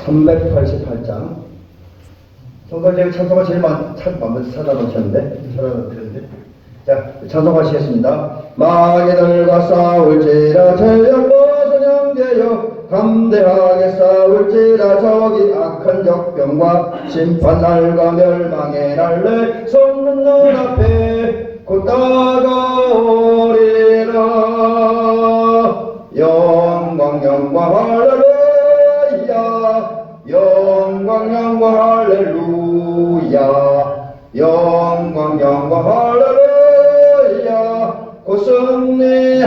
388장. 성가대의 찬송가 제일 먼저 찾아놓으셨는데, 자, 찬송하시겠습니다. 마귀들과 싸울지라 제약버섯 형제여, 담대하게 싸울지라 저기 악한 적병과 심판날과 멸망의 날 내 손은 눈앞에 곧 다가오리라. 영광 영광 할렐루야, 영광 영광 할렐루야, 영광 영광 할렐루야, 곧 승리하리라.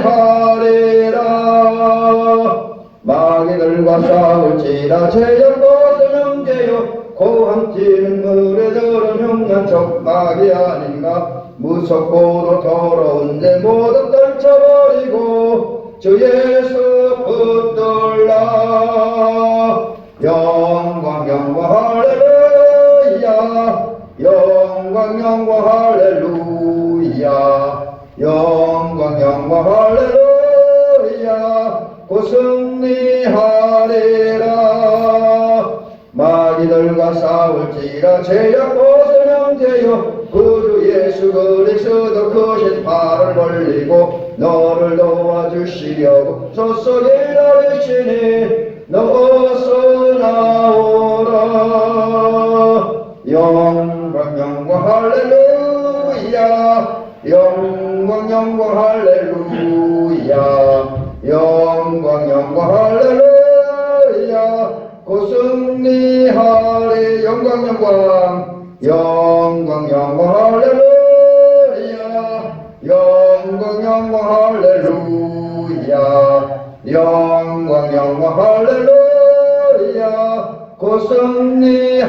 마귀들과 싸울지라 제약버섯 형제여, 고함 튀는 물에 들은 흉한 적마귀 아닌가. 무섭고도 더러운 데 모두 떨쳐버리고 주 예수 붙들라. 영광 영광 할렐루야, 영광 영광 할렐루야, 영광 영광 할렐루야, 곧 승리하리라. 마귀들과 싸울지라 제약버섯 형제여, 구주 예수 그리스도 크신 팔을 벌리고 너를 도와주시려고 젖속에 나르시니 너 어서 나오라. 영광 영광 할렐루야, 영광 영광 할렐루야, 영광 영광 할렐루야, 곧 승리하리. 영광 영광 영광 영광 할렐루야, 영광 영광 할렐루야, 영광 영광 할렐루야, 곧 승리하리라.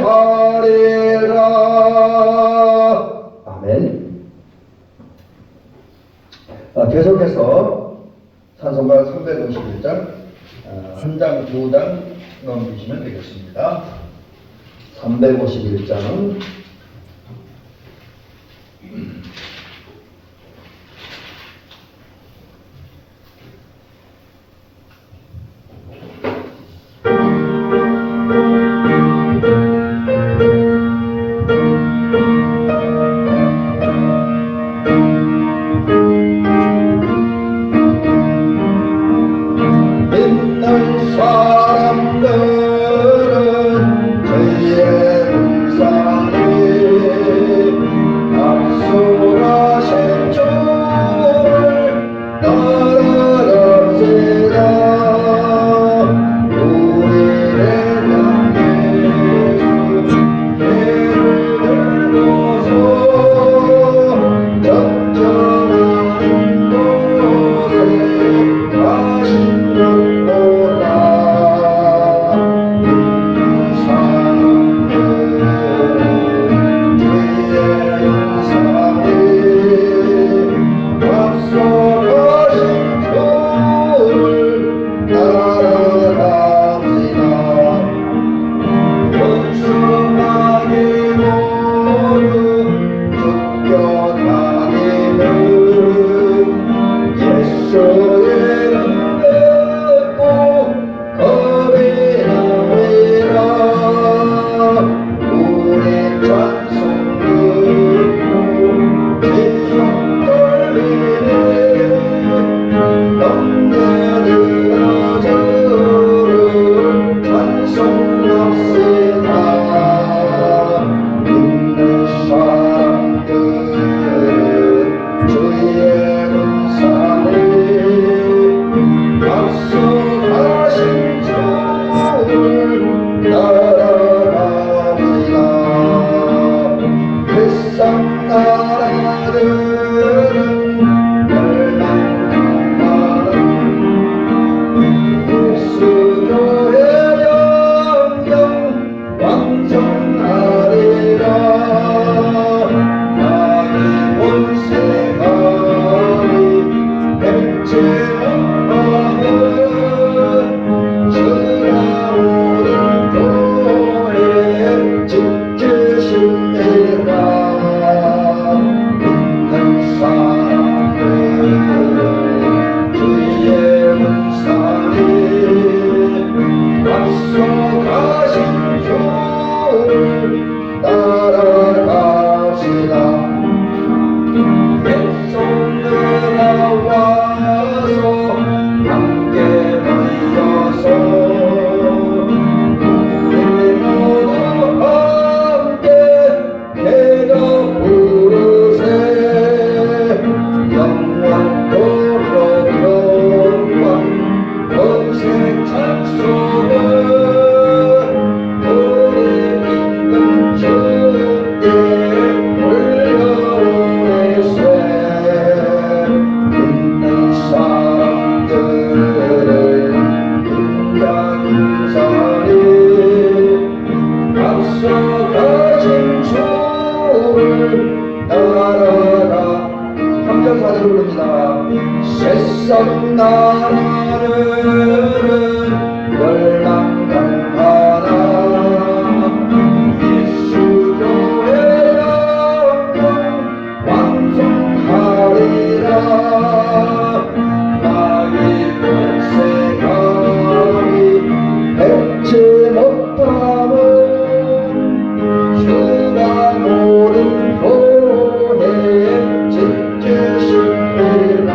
아멘. 계속해서 찬송가 351장 한 장, 두 장 넘기시면 되겠습니다. 351장은 있는 사람들은 저희의 불쌍히 감격사를 부릅니다. 새싹 나라는 열랑당하나 예수교회 영광 완성하리라. 나의 백세가리 백지 못함을 주가 모른 교회에 지키시리라.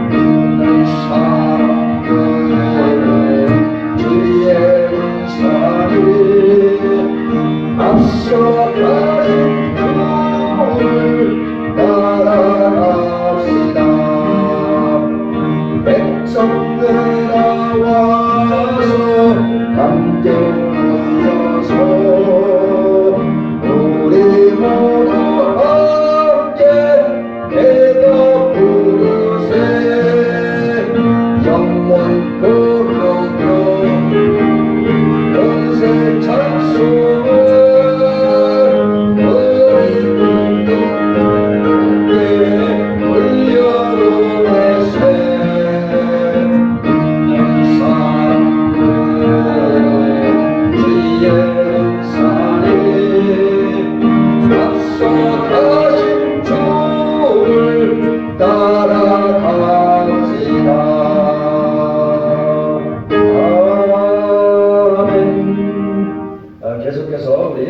믿는 사람들은 주의 은사를 앞서 가는 길을 따라갑시다. 백성들아 와서 함께 모여서 우리 모두 함께 기도 부르세. 영원 부르며 연세 찬송을 우리 모두 함께 올려보내세. 믿는 사람들은 주의 은사를 앞서 가신 주를 따라갑시다. 아멘. 계속해서 우리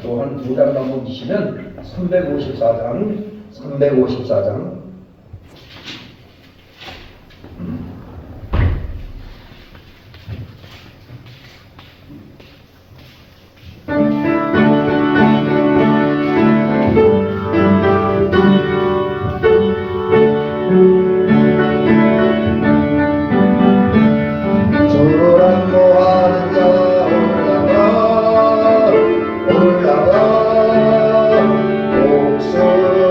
또 한 두 장 넘기시면 354장 주를 안모하는 자 올라가 목소리를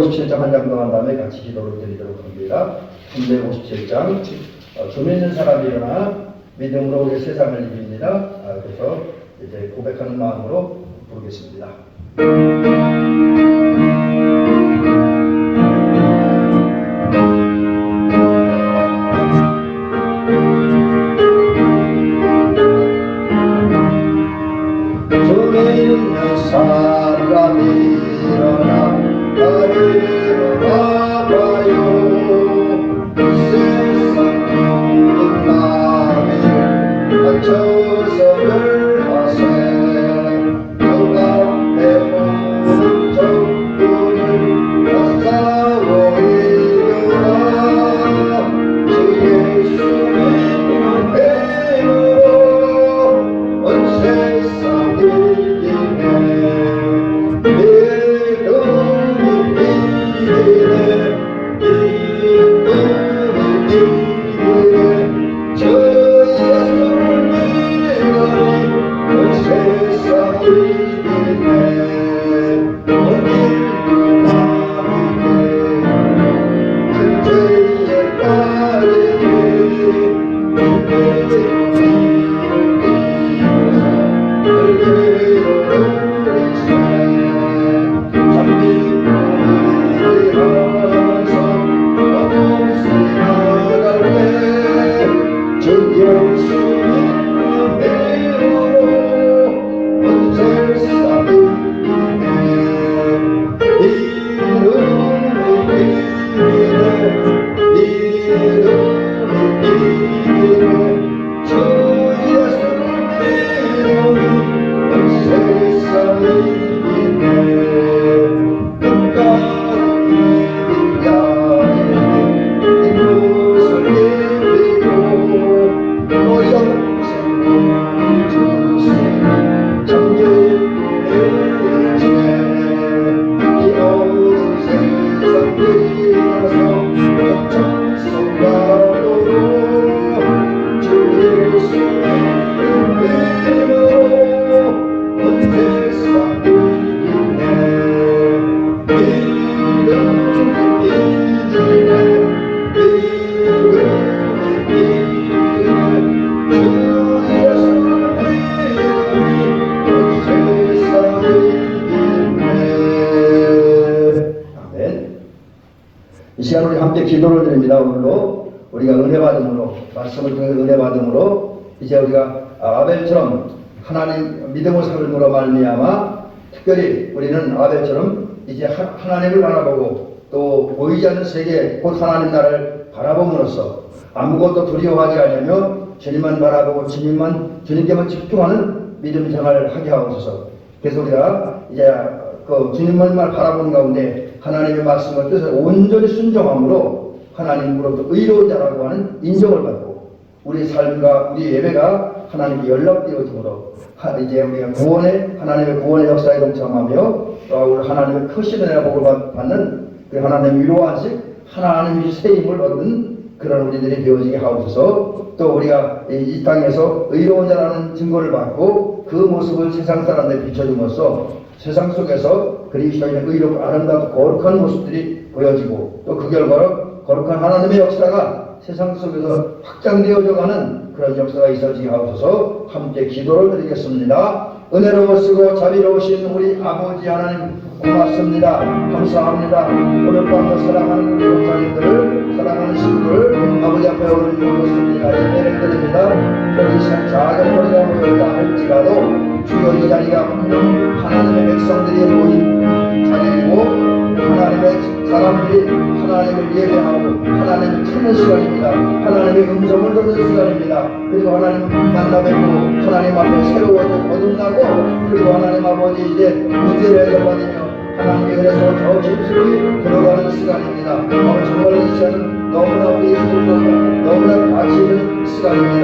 357장 한 장도 한 다음에 같이 기도를 드리도록 합니다. 357장 좀 있는 사람이 일어나 믿음으로 우리 세상을 이깁니다. 그래서 이제 고백하는 마음으로 부르겠습니다. 좀 있는 사람이 일어나 나를 바라봐요. 세상 모든 마음을 맞춰서를 하세. 그 앞에 오는 적군을 다 싸워 이겨라. 주 예수님의 배로 온 세상 이기네. 이 시간 우리 함께 기도를 드립니다. 오늘도 우리가 은혜 받음으로, 말씀을 통해 은혜 받음으로 이제 우리가 아벨처럼 하나님 믿음의 삶으로 말미암아 특별히 우리는 아벨처럼 이제 하나님을 바라보고 또 보이지 않는 세계 곧 하나님 나라를 바라봄으로써 아무것도 두려워하지 않으며 주님만 바라보고 주님께만 집중하는 믿음 생활을 하게 하옵소서. 그래서 우리가 이제 그 주님만 바라보는 가운데 하나님의 말씀을 뜻을 온전히 순종함으로 하나님으로부터 의로운 자라고 하는 인정을 받고 우리 삶과 우리 예배가 하나님께 연락되어지므로 이제 우리가 하나님의 구원의 역사에 동참하며 우리 하나님의 크신 은혜와 복을 받는 그 하나님의 위로하신 하나님의 새 힘을 얻는 그런 우리들이 되어지게 하옵소서. 또 우리가 이 땅에서 의로운 자라는 증거를 받고 그 모습을 세상 사람들에 비춰줌으로써 세상 속에서 그리스도인의 의롭고 아름답고 거룩한 모습들이 보여지고 또 그 결과로 거룩한 하나님의 역사가 세상 속에서 확장되어져 가는 그런 역사가 있어지게 하옵소서. 함께 기도를 드리겠습니다. 은혜로우시고 자비로우신 우리 아버지 하나님 고맙습니다. 감사합니다. 오늘 밤도 사랑하는 우리 목사님들을 사랑하는 신부를 아버지 앞에 오늘 모였습니다. 예배를 드립니다. 여기 시간 작은 머리가 모였다 할지라도 주여 이 자리가 분명 하나님의 백성들이 모인 자리이고 하나님의 사람들이 하나님을 예배하고 하나님을 찾는 시간입니다. 하나님의 음성을 듣는 시간입니다. 그리고 하나님 만나 뵙고 하나님 앞에 새로워져 거듭나고 그리고 하나님 아버지 이제 문제를 해결받으며 하나님의 은혜로 더 깊숙이 들어가는 시간입니다. 정말 이 시간은 너무나 우리 소중하고 너무나 가치 있는 시간입니다.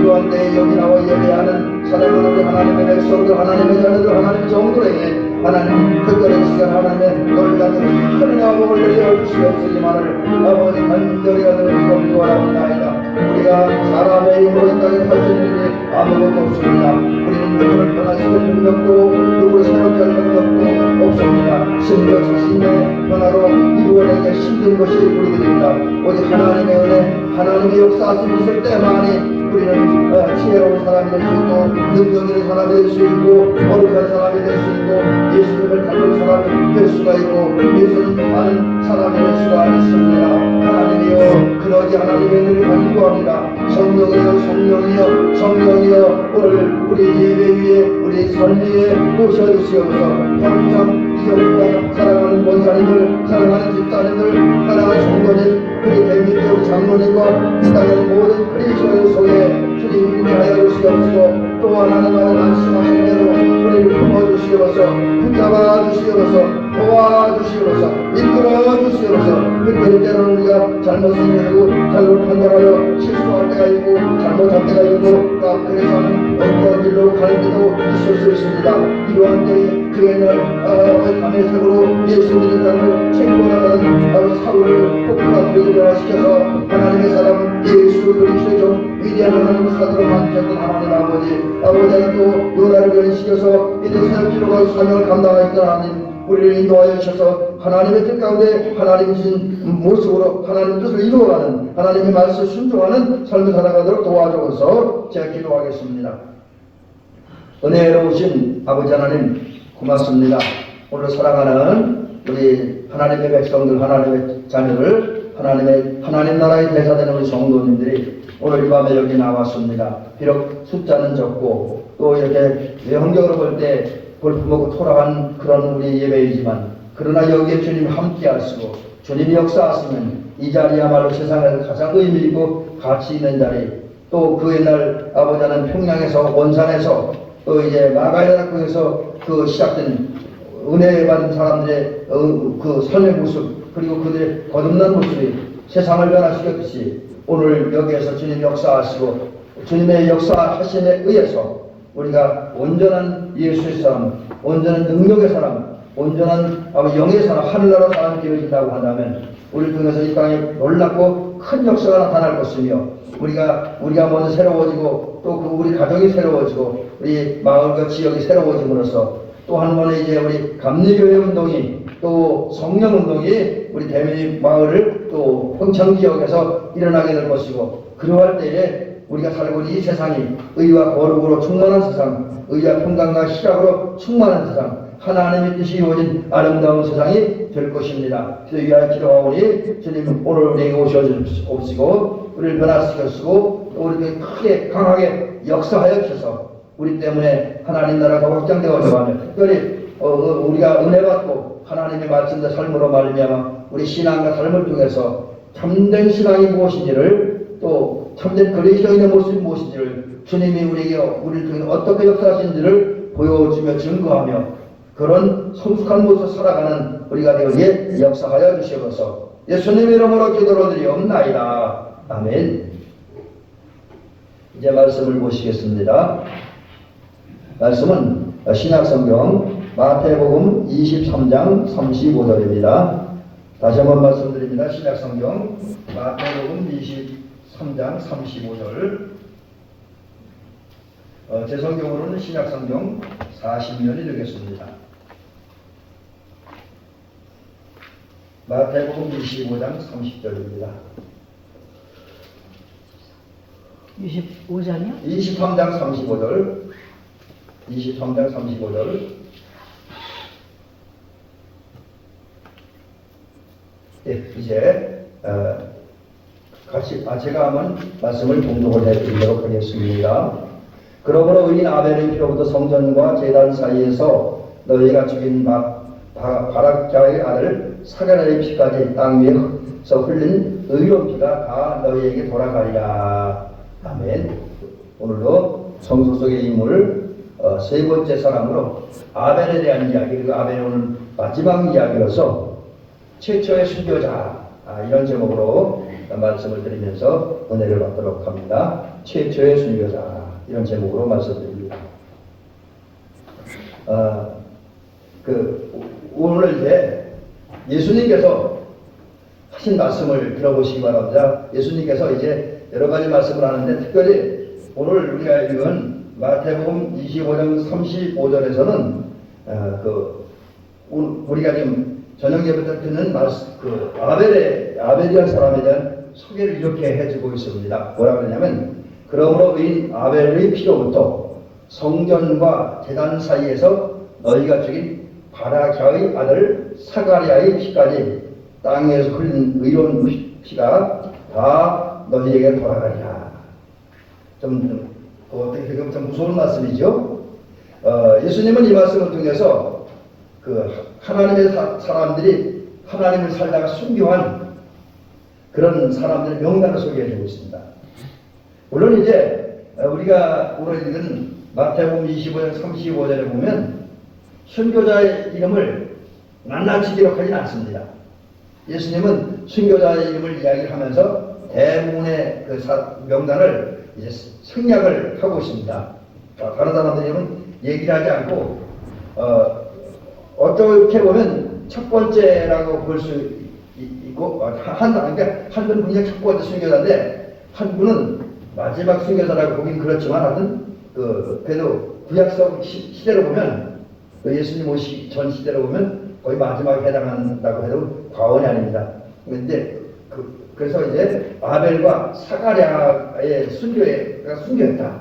이러한 때에 여기 나와 예배하는 사랑하는 우리 하나님의 백성들, 하나님의 자녀들, 하나님의 종들에게 하나님 특별한 시간 하나님의 놀라운 큰 은혜와 복을 드려 주시옵시기만을 아버지 간절히 얻으시고 기도하옵나이다. 우리가 사람의 힘으로 이 땅에 살 수 있는 일이 아무것도 없습니다. 우리는 누구를 변화시킬 능력도 누구를 새롭게 할 능력도 없습니다. 심지어 자신의 변화로 이루어내기 힘든 것이 우리들입니다. 오직 하나님의 은혜, 하나님의 역사하신 있을 때만이 우리는 지혜로운 사람이 될 수 있고 능력 있는 사람이 될 수 있고 거룩한 사람이 될 수 있고 예수님을 닮은 사람이 될 수가 있고 예수님 아는 사람이 될 수가 있습니다. 하나님이여 그러지 하나님의 은혜를 간구합니다. 성령이여 성령이여 성령이여 오늘 우리 예배 위에 우리 삶 위에 모셔주시옵소서. 항상 이겨우가 사랑하는 권사님들 사랑하는 집사님들 사랑하는 성도님 우리 대민대 우리 장로님과 이 땅의 모든 그리스도의 속에 주님 인내하여 주시옵시고 또 하나님의 말씀하신 대로 우리를 품어주시옵소서. 붙잡아 주시옵소서. 도와주시옵소서. 이끌어 주시옵소서. 그때 때로는 우리가 잘못 생각하고 잘못 판단하여 실수할 때가 있고 잘못할 때가 있고 그래서는 어떤 길로 가는 데도 있을 수 있습니다. 이러한 때에 그의 날 밤의 색으로 예수 믿는 사람을 책임나가는 사울을 폭풍과 불을 변화시켜서 하나님의 사람 예수 그리스도의 종 위대한 하나님 사도로 만드셨던 하나님 아버지 또 요나를 변화시켜서 이제 사역기로가 사명을 감당하였던 하나님 우리를 인도하여 주셔서 하나님의 뜻 가운데 하나님 주신 모습으로 하나님 뜻을 이루어가는 하나님의 말씀을 순종하는 삶을 살아가도록 도와주어서 제가 기도하겠습니다. 은혜로우신 아버지 하나님 고맙습니다. 오늘 사랑하는 우리 하나님의 백성들 하나님의 자녀들 하나님 나라의 대사되는 우리 성도님들이 오늘 이 밤에 여기 나왔습니다. 비록 숫자는 적고 또 이렇게 환경으로 볼 때 볼품없고 토락한 그런 우리 예배이지만 그러나 여기에 주님이 함께 하시고 주님이 역사하시면 이 자리야말로 세상에서 가장 의미 있고 가치 있는 자리 또 그 옛날 아버지 하나님 평양에서 원산에서 또 이제 마가야락국에서 그 시작된 은혜 받은 사람들의 그 삶의 모습 그리고 그들의 거듭난 모습이 세상을 변화시켰듯이 오늘 여기에서 주님 역사하시고 주님의 역사하심에 의해서 우리가 온전한 예수의 사람, 온전한 능력의 사람, 온전한 영의 사람, 하늘나라 사람이 되어진다고 한다면 우리 통해서 이 땅에 놀랍고 큰 역사가 나타날 것이며 우리가 먼저 새로워지고 또 우리 가정이 새로워지고 우리 마을과 지역이 새로워짐으로써 또 한 번에 이제 우리 감리교회 운동이 또 성령 운동이 우리 대민이 마을을 또 평창 지역에서 일어나게 될 것이고 그러할 때에 우리가 살고 있는 이 세상이 의와 거룩으로 충만한 세상, 의와 평강과 희락으로 충만한 세상, 하나님의 뜻이 이루어진 아름다운 세상이 될 것입니다. 그래서 위하여 기도하오니 주님 오늘 우리에게 오셔주시고 우리를 변화시켜주시고 또 우리에게 크게 강하게 역사하여 주셔서 우리 때문에 하나님 나라가 확장되어져 가며 특별히 우리가 은혜받고 하나님의 말씀과 삶으로 말미암아 우리 신앙과 삶을 통해서 참된 신앙이 무엇인지를 또 참된 그리스도인의 모습이 무엇인지를 주님이 우리를 통해 어떻게 역사하시는지를 보여주며 증거하며 그런 성숙한 모습을 살아가는 우리가 되기에 역사하여 주시옵소서. 예수님의 이름으로 기도를 드리옵나이다. 아멘. 이제 말씀을 보시겠습니다. 말씀은 신약성경 마태복음 23장 35절입니다. 다시 한번 말씀드립니다. 신약성경 마태복음 23장 35절 제 성경으로는 신약성경 40년이 되겠습니다. 마태복음 25장 30절입니다. 25장이요? 23장 35절 23장 35절 네, 이제 같이 제가 한번 말씀을 봉독을 해드리도록 하겠습니다. 그러므로 의인 아벨의 피로부터 성전과 제단 사이에서 너희가 죽인 바락자의 아들 사가랴의 피까지 땅 위에서 흘린 의로운 피가 다 너희에게 돌아가리라. 아멘. 오늘도 성서 속의 인물 세 번째 사람으로 아벨에 대한 이야기 그리고 아벨의 오늘 마지막 이야기로서 최초의 순교자 이런 제목으로 말씀을 드리면서 은혜를 받도록 합니다. 최초의 순교자 이런 제목으로 말씀드립니다. 오늘 이제 예수님께서 하신 말씀을 들어보시기 바랍니다. 예수님께서 이제 여러 가지 말씀을 하는데 특별히 오늘 우리가 읽은 마태복음 25장 35절에서는 우리가 지금 저녁 예배 때 듣는 아벨이라는 사람에 대한 소개를 이렇게 해주고 있습니다. 뭐라 그러냐면 그러므로 의인 아벨의 피로부터 성전과 제단 사이에서 너희가 죽인 바라기아의 아들 사가랴의 피까지 땅에서 흘린 의로운 피가 다 너희에게 돌아가리라. 어떻게 보면 좀 무서운 말씀이죠. 예수님은 이 말씀을 통해서 하나님의 사람들이 하나님을 살다가 순교한 그런 사람들의 명단을 소개해주고 있습니다. 물론 이제 우리가 오늘 읽은 마태복음 25장 35절에 보면 순교자의 이름을 낱낱이 기록하지는 않습니다. 예수님은 순교자의 이름을 이야기하면서 대부분의 명단을 이제 생략을 하고 있습니다. 다른 사람들 이름은 얘기를 하지 않고 어떻게 보면 첫 번째라고 볼 수 있고 한 분은 그냥 첫 번째 순교자인데 한 분은 마지막 순교자라고 보긴 그렇지만 하여튼 그래도 구약성 시대로 보면 예수님 오시기 전 시대로 보면 거의 마지막에 해당한다고 해도 과언이 아닙니다. 그런데 그래서 이제 아벨과 사가랴의 순교했다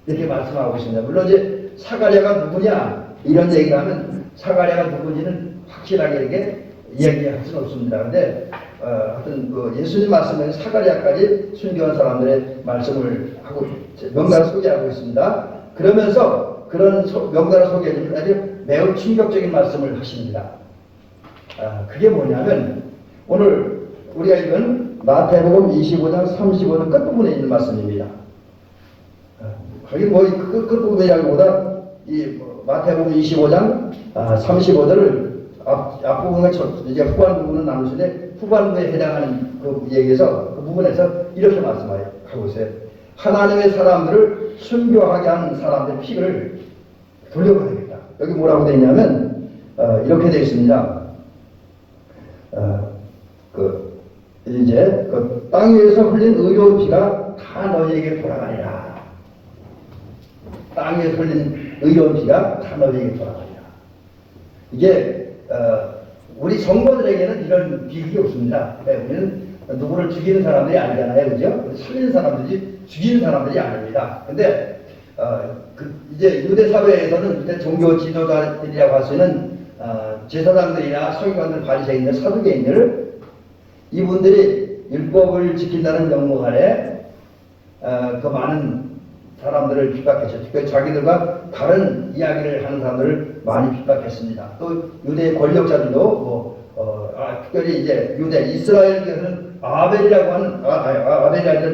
이렇게 말씀하고 있습니다. 물론 이제 사가랴가 누구냐 이런 얘기를 하면 사가랴가 누구지는 확실하게 이렇게 이야기할 수는 없습니다. 그런데 하여튼 예수님 말씀에 사가랴까지 순교한 사람들의 말씀을 하고 명단을 소개하고 있습니다. 그러면서 그런 명단을 소개해주면 아주 매우 충격적인 말씀을 하십니다. 그게 뭐냐면 오늘 우리가 읽은 마태복음 25장 35절 끝부분에 있는 말씀입니다. 거기 끝부분이라기보다 이 마태복음 25장 35절을 앞부분과 이제 후반 부분은 나누시는데 후반부에 해당하는 그 얘기에서 그 부분에서 이렇게 말씀하고 있어요. 하나님의 사람들을 순교하게 하는 사람들의 피를 돌려보내겠다. 여기 뭐라고 되어 있냐면 이렇게 되어 있습니다. 이제 땅 위에서 흘린 의로운 피가 다 너희에게 돌아가리라. 땅 위에서 흘린 의로운 피가 다 너희에게 돌아가리라. 이게 우리 성도들에게는 이런 비극이 없습니다. 우리는 누구를 죽이는 사람들이 아니잖아요, 그죠? 살리는 사람들이 죽이는 사람들이 아닙니다. 근데 이제 유대 사회에서는 유대 종교 지도자들이라고 할 수 있는 제사장들이나 서기관들, 바리새인들, 사두개인들 이분들이 율법을 지킨다는 명목 아래 그 많은 사람들을 핍박했죠. 특별히 자기들과 다른 이야기를 하는 사람들을 많이 핍박했습니다. 또 유대 권력자들도 특별히 이제 유대 이스라엘에서는 아벨이라고 하는 아벨이 아니라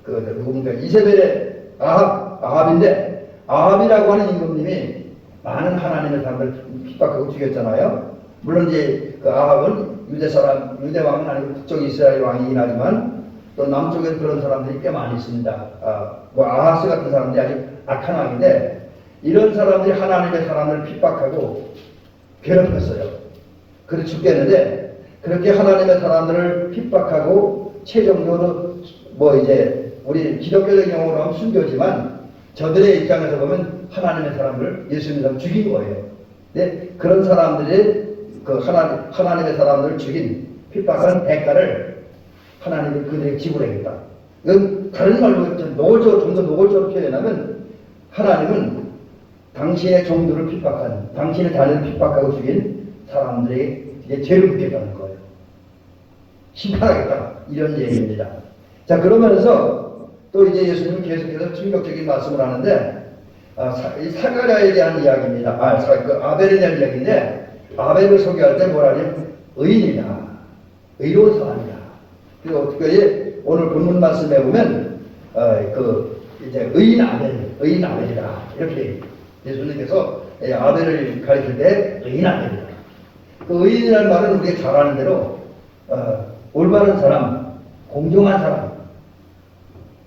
누굽니까 이세벨의 아합인데 아합이라고 하는 임금님이 많은 하나님의 사람들을 핍박하고 죽였잖아요. 물론 이제 그 아합은 유대 왕은 아니고 북쪽 이스라엘 왕이긴 하지만 또 남쪽에는 그런 사람들이 꽤 많이 있습니다. 아하스 같은 사람들이 아주 악한 왕인데 이런 사람들이 하나님의 사람을 핍박하고 괴롭혔어요. 그래 죽겠는데 그렇게 하나님의 사람들을 핍박하고 최종적으로 이제 우리 기독교적 용어로 하면 순교지만 저들의 입장에서 보면 하나님의 사람을 예수님을 죽인 거예요. 네? 그런 사람들이 하나님의 사람들을 죽인 핍박하는 대가를 하나님이 그들에게 지불하겠다. 이건 다른 말로 좀 더 노골적으로 표현하면 하나님은 당신의 종들을 핍박한, 당신의 자녀를 핍박하고 죽인 사람들에게 죄를 묻겠다는 거예요. 심판하겠다. 이런 얘기입니다. 자, 그러면서 또 이제 예수님은 계속해서 충격적인 말씀을 하는데 이 사가랴에 대한 이야기입니다. 아벨에 대한 이야기인데 아벨을 소개할 때 뭐라 하냐면 의인이다. 의로운 사람이다. 그리고 특별히 오늘 본문 말씀에 보면 이제 의인 아벨이다. 이렇게 예수님께서 아벨을 가리킬 때 의인 아벨이다. 그 의인이라는 말은 우리가 잘 아는 대로 올바른 사람, 공정한 사람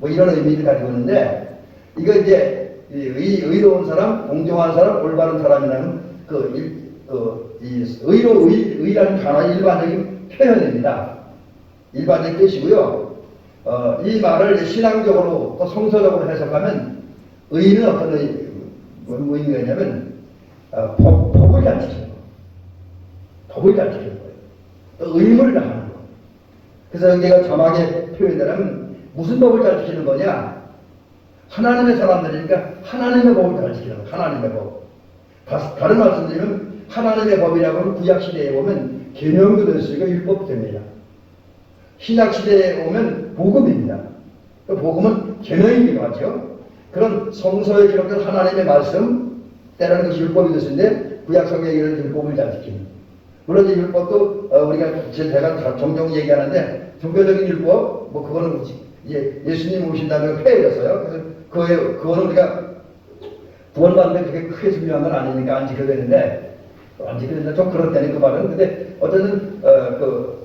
이런 의미를 가지고 있는데 이거 이제 의로운 사람, 공정한 사람, 올바른 사람이라는 의라는 단어의 일반적인 표현입니다. 일반적인 뜻이고요. 이 말을 신앙적으로 또 성서적으로 해석하면 의는 어떤 의미가 있냐면 법을 잘 지키는 거. 법을 잘 지키는 거예요. 또 의무를 다하는 거. 그래서 여기가 자막에 표현되면 무슨 법을 잘 지키는 거냐? 하나님의 사람들이니까 하나님의 법을 잘 지키는 거. 하나님의 법. 다른 말씀드리면 하나님의 법이라고 하면 구약시대에 보면 계명도 될 수 있고 율법도 됩니다. 신약시대에 오면 복음입니다. 그 복음은 계명이기도 하죠. 그런 성서에 기록된 하나님의 말씀, 때로는 것이 율법이 될 수 있는데 구약성경에 이런 율법을 잘 지키는. 물론 이 율법도 우리가 제가 종종 얘기하는데 종교적인 율법, 뭐 그거는 이제 예수님 오신 다음에 폐해졌어요. 그래서 그거는 우리가 구원받는 게 그렇게 크게 중요한 건 아니니까 안 지켜야 되는데, 안 지켜야 된다. 좀 그렇다니 그 말은. 근데 어쨌든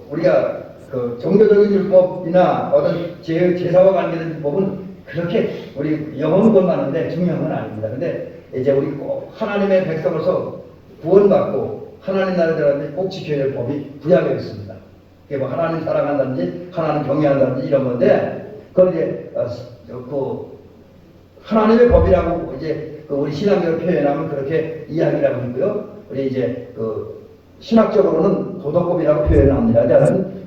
우리가 그 종교적인 율법이나 어떤 제사와 관계된 율법은 그렇게 우리 영어는 건 많은데 중요한 건 아닙니다. 근데 이제 우리 꼭 하나님의 백성으로서 구원받고 하나님 나라에 들어가는데 꼭 지켜야 될 법이 구약에 있습니다. 그게 뭐 하나님 사랑한다든지 하나님 경외한다든지 이런 건데, 그건 이제 그 하나님의 법이라고 이제 우리 신앙적으로 표현하면 그렇게 이야기를 하고 있고요. 우리 이제 신학적으로는 도덕법이라고 표현을 합니다.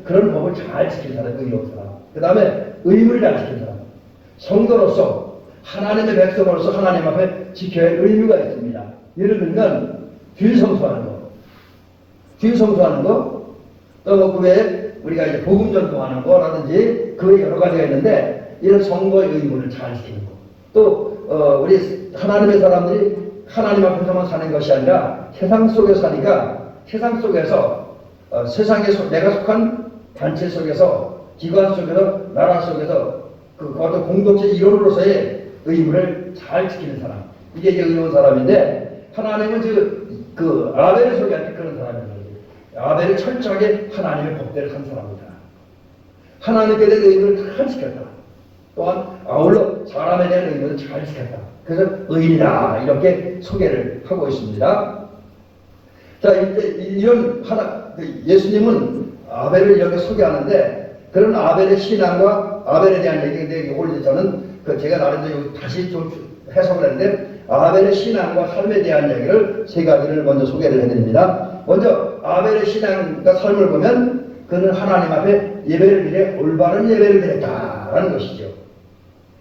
그런 법을 잘 지키는 사람, 의로운 사람. 그 다음에 의무를 잘 지키는 사람. 성도로서, 하나님의 백성으로서 하나님 앞에 지켜야 할 의무가 있습니다. 예를 들면, 주일 성수하는 거. 주일 성수하는 거, 또 그 외에 우리가 이제 복음 전송하는 거라든지, 그 외에 여러 가지가 있는데, 이런 성도의 의무를 잘 지키는 거. 또, 우리 하나님의 사람들이 하나님 앞에서만 사는 것이 아니라 세상 속에 사니까 세상 속에서 세상에 내가 속한 단체 속에서 기관 속에서 나라 속에서 그 어떤 공동체 일원으로서의 의무를 잘 지키는 사람, 이게 이제 의로운 사람인데, 하나님은 그 아벨을 소개할 때 그런 사람입니다. 아벨을 철저하게 하나님의 법대로 산 사람이다. 하나님께 대한 의무를 다 지켰다. 또한 아울러 사람에 대한 의무를 잘 지켰다. 그래서 의인이다 이렇게 소개를 하고 있습니다. 자, 이런 예수님은 아벨을 이렇게 소개하는데, 그런 아벨의 신앙과 아벨에 대한 얘기인데, 이걸 저는 제가 나름대로 다시 좀 해석을 했는데, 아벨의 신앙과 삶에 대한 얘기를 세 가지를 먼저 소개를 해드립니다. 먼저 아벨의 신앙과 삶을 보면 그는 하나님 앞에 예배를 드려 올바른 예배를 드렸다라는 것이죠.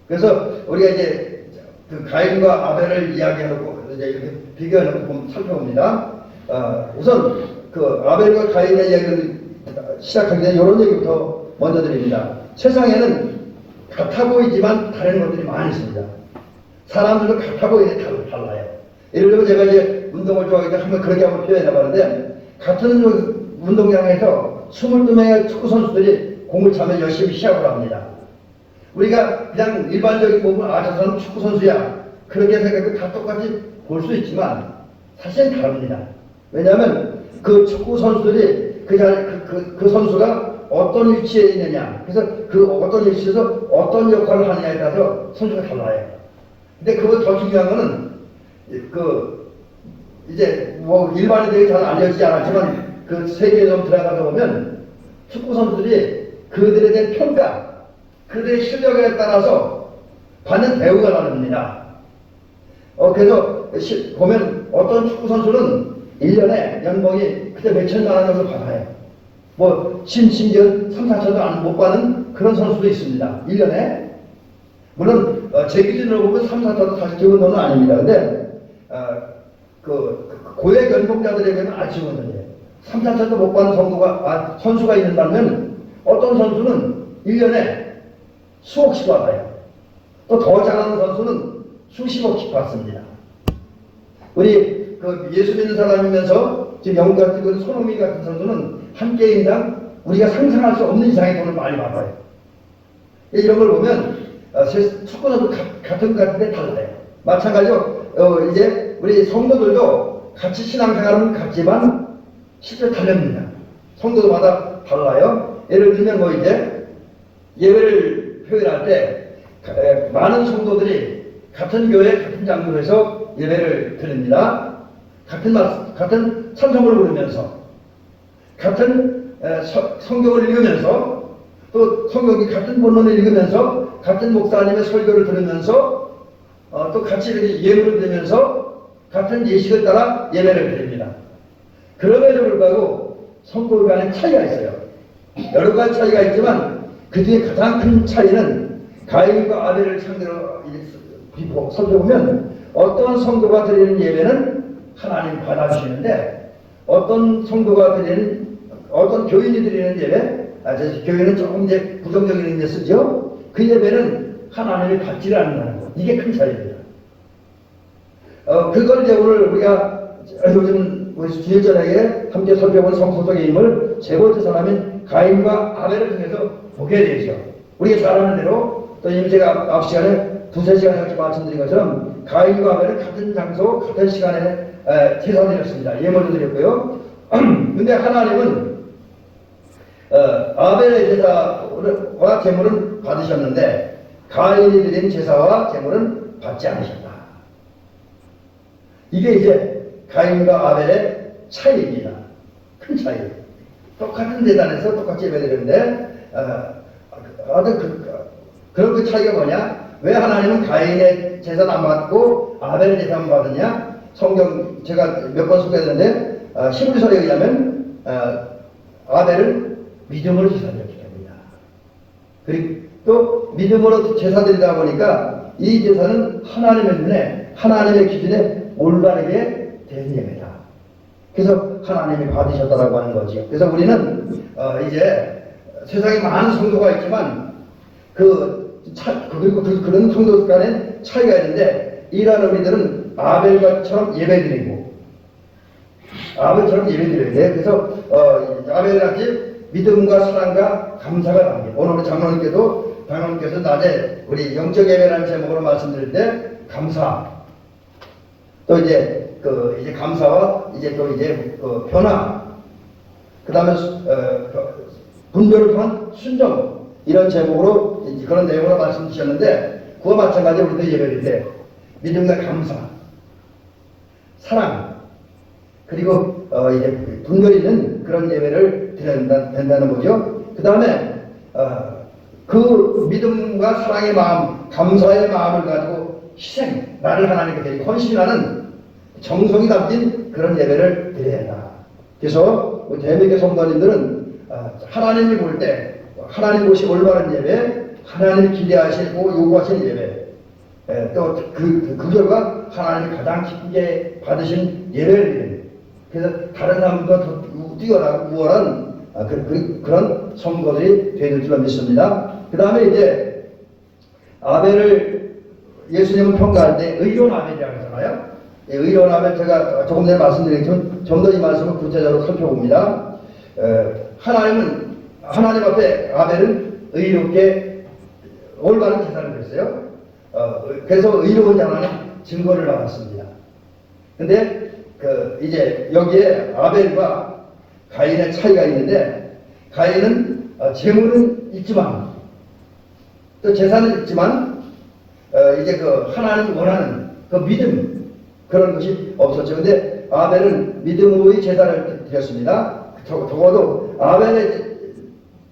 그래서 우리가 이제 그 가인과 아벨을 이야기하고 이제 이렇게 비교해놓고 살펴봅니다. 우선 그 아벨과 가인의 이야기를 시작하기 전에 이런 얘기부터 먼저 드립니다. 세상에는 같아 보이지만 다른 것들이 많이 있습니다. 사람들도 같아 보이는데 달라요. 예를 들면 제가 이제 운동을 좋아하니까 한번 그렇게 한번 표현해봤는데, 같은 운동장에서 22명의 축구 선수들이 공을 차면 열심히 시합을 합니다. 우리가 그냥 일반적인 보면 저 사람은 축구 선수야 그렇게 생각하고 다 똑같이 볼 수 있지만 사실은 다릅니다. 왜냐하면 그 축구 선수들이 그 선수가 어떤 위치에 있느냐, 그래서 그 어떤 위치에서 어떤 역할을 하느냐에 따라서 선수가 달라요. 근데 그거 더 중요한 거는 이제 뭐 일반인들이 잘 알려지지 않았지만 그 세계에 좀 들어가다 보면 축구 선수들이 그들에 대한 평가, 그들의 실력에 따라서 받는 대우가 다릅니다. 그래서 보면 어떤 축구 선수는 1년에 연봉이 그때 몇천만 원 정도 받아요. 뭐 심지어 3, 4천도 못 받는 그런 선수도 있습니다. 1년에. 물론 제 기준으로 보면 3, 4천도 사실 적은 돈은 아닙니다. 근데 고액 연봉자들에게는 아주 적은 돈이에요. 3, 4천도 못 받는 선수가 있는다면 어떤 선수는 1년에 수억씩 받아요. 또 더 잘하는 선수는 수십억씩 받습니다. 우리 예수 믿는 사람이면서 지금 영국 같은 손흥민 같은 선수는 한 게임당 우리가 상상할 수 없는 이상의 돈을 많이 받아요. 이런 걸 보면 축구도 같은 것 같은데 달라요. 마찬가지로 이제 우리 성도들도 같이 신앙생활은 같지만 실제 다릅니다. 성도들마다 달라요. 예를 들면 뭐 이제 예배를 표현할 때 많은 성도들이 같은 교회 같은 장소에서 예배를 드립니다. 같은 찬송을 부르면서 같은 성경을 읽으면서 또 성경이 같은 본문을 읽으면서 같은 목사님의 설교를 들으면서 또 같이 이렇게 예물을 드리면서 같은 예식을 따라 예배를 드립니다. 그럼에도 불구하고 성도 간에 차이가 있어요. 여러 가지 차이가 있지만 그 중에 가장 큰 차이는 가인과 아벨을 상대로 살펴보면 어떤 성도가 드리는 예배는 하나님 받아주시는데 어떤 성도가 드리는 어떤 교인이 드리는 예배, 교인은 조금 이제 부정적인 의미에 쓰죠. 그 예배는 하나님이 받지를 않는다는 것. 이게 큰 차이입니다. 그걸 이제 오늘 우리가 요즘 우리 주일 저녁에 함께 살펴본 성소적인 인물 세 번째 사람인 가인과 아벨을 통해서 보게 되죠. 우리가 잘 아는 대로 또 이미 제가 앞 시간에 두세 시간 이렇게 말씀드린 것처럼 가인과 아벨은 같은 장소 같은 시간에 제사 드렸습니다. 예물도 드렸고요. 근데 하나님은 아벨의 제사와 제물은 받으셨는데 가인이 드린 제사와 제물은 받지 않으셨다. 이게 이제 가인과 아벨의 차이입니다. 큰 차이. 똑같은 대단에서 똑같이 예배드리는데 그런 그 차이가 뭐냐? 왜 하나님은 가인의 제사는 안 받고 아벨의 제사만 받느냐? 성경 제가 몇 번 소개했는데 히브리서에 의하면 아벨은 믿음으로 제사드렸기 때문이다. 그리고 또 믿음으로 제사드리다 보니까 이 제사는 하나님의 눈에 하나님의 기준에 올바르게 된 예배다. 그래서 하나님이 받으셨다라고 하는 거죠. 그래서 우리는 이제 세상에 많은 성도가 있지만 그리고 그런 성도 간에 차이가 있는데 이러한 우리들은 아벨처럼 예배드리고 아벨처럼 예배드려야 돼. 그래서 아벨같이 믿음과 사랑과 감사가 담긴. 오늘 우리 장로님께서 낮에 우리 영적 예배라는 제목으로 말씀드릴 때 감사, 또 이제 이제 감사와 이제 또 이제 변화, 그 다음에 분별을 통한 순종 이런 제목으로 그런 내용으로 말씀 주셨는데 그와 마찬가지로 우리도 예배를 때 믿음과 감사, 사랑 그리고 이제 분별 있는 그런 예배를 드려야 된다는 거죠. 그 다음에 그 믿음과 사랑의 마음, 감사의 마음을 가지고 희생, 나를 하나님께 드리고 헌신하는 정성이 담긴 그런 예배를 드려야 한다. 그래서 대한민국 성도님들은 하나님이 볼 때 하나님 보시 올바른 예배, 하나님이 기대하시고 요구하시는 예배, 또 그 결과 하나님이 가장 기쁘게 받으신 예배를 드리는, 그래서 다른 사람보다 더 뛰어나고 우월한 그런 성도들이 되는 줄로 믿습니다. 그 다음에 이제 아벨을 예수님은 평가할 때 의로운 아벨이라고 하잖아요. 의로운 아벨 제가 조금 전에 말씀드렸지만 좀 더 이 말씀을 구체적으로 살펴봅니다. 하나님 앞에 아벨은 의롭게 올바른 제사를 드렸어요. 그래서 의로운 자라는 증거를 받았습니다. 근데 이제 여기에 아벨과 가인의 차이가 있는데 가인은 재물은 있지만 또 제사는 있지만 이제 하나님 원하는 믿음 그런 것이 없었죠. 근데 아벨은 믿음으로의 제사를 드렸습니다. 적어도 아벨의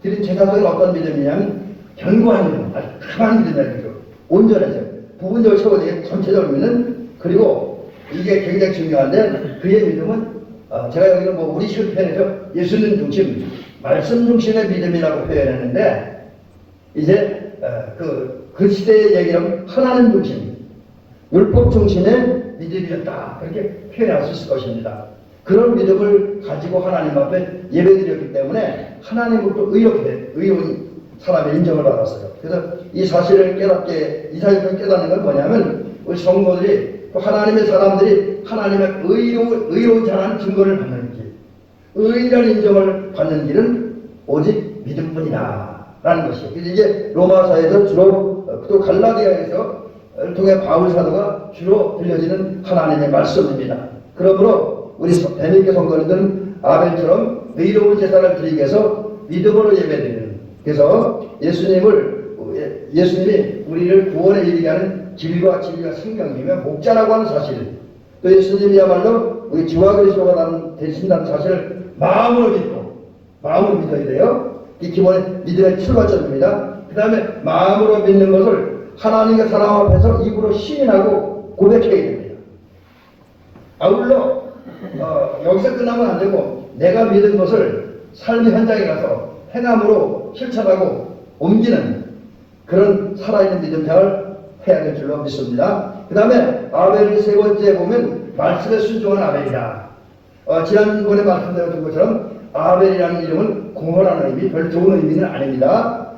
드린 제사 속에는 어떤 믿음이냐면 견고한 믿음, 아주 강한 믿음이라는 거죠. 온전해서 부분적으로 채워지게 전체적으로 믿는, 그리고 이게 굉장히 중요한데 그의 믿음은 제가 여기는 우리 식 표현해서 예수님 중심, 말씀 중심의 믿음이라고 표현했는데 이제 그 시대의 얘기는 하나님 중심, 율법 중심의 믿음이었다. 그렇게 표현할 수 있을 것입니다. 그런 믿음을 가지고 하나님 앞에 예배드렸기 때문에 하나님으로부터 의로운 사람의 인정을 받았어요. 그래서 이 사실을 깨닫는 건 뭐냐면 우리 성도들이 또 하나님의 사람들이 하나님의 의로운 자라는 증거를 받는 길, 의라는 인정을 받는 길은 오직 믿음뿐이다 라는 것이에요. 그래서 이게 로마서에서 주로 또 갈라디아에서 통해 바울 사도가 주로 들려지는 하나님의 말씀입니다. 그러므로 우리 대민교 성도님들은 아벨처럼 의로운 제사를 드리기 위해서 믿음으로 예배드리는, 그래서 예수님이 우리를 구원에 이르게 하는 길과 진리와 생명이며 목자라고 하는 사실, 또 예수님이야말로 우리 주와 그리스도가 되신다는 사실을 마음으로 믿어야 돼요. 이 기본의 믿음의 출발점입니다. 그 다음에 마음으로 믿는 것을 하나님과 사람 앞에서 입으로 시인하고 고백해야 됩니다. 아울러 여기서 끝나면 안 되고 내가 믿은 것을 삶의 현장에 가서 행함으로 실천하고 옮기는 그런 살아있는 믿음 생활을 해야 될 줄로 믿습니다. 그 다음에 아벨이 세 번째 보면 말씀에 순종한 아벨이다. 지난번에 말씀드렸던 것처럼 아벨이라는 이름은 공헌하는 의미, 별 좋은 의미는 아닙니다.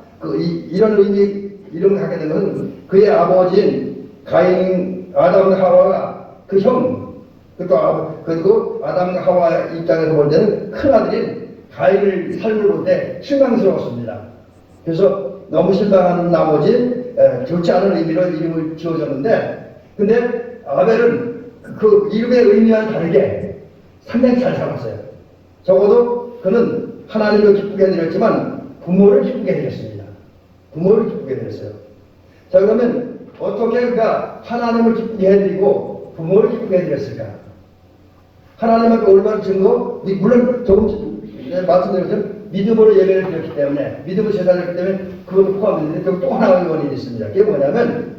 이런 이름을 갖게 된 것은 그의 아버지인 가인, 아담과 하와가 그 형, 그리고 아담과 하와 입장에서 볼 때는 큰아들인 가인을 삶을 볼 때 실망스러웠습니다. 그래서 너무 실망한 나머지 좋지 않은 의미로 이름을 지어줬는데, 근데 아벨은 그 이름의 의미와는 다르게 상당히 잘 살았어요. 적어도 그는 하나님을 기쁘게 해드렸지만 부모를 기쁘게 해드렸습니다. 부모를 기쁘게 해드렸어요. 자, 그러면 어떻게 그가 하나님을 기쁘게 해드리고 부모를 기쁘게 해드렸을까? 하나님한테 올바른 증거, 물론 조금 말씀드렸죠. 믿음으로 예배를 드렸기 때문에, 믿음으로 제사를 했기 때문에 그것도 포함되는데 또 하나의 원인이 있습니다. 그게 뭐냐면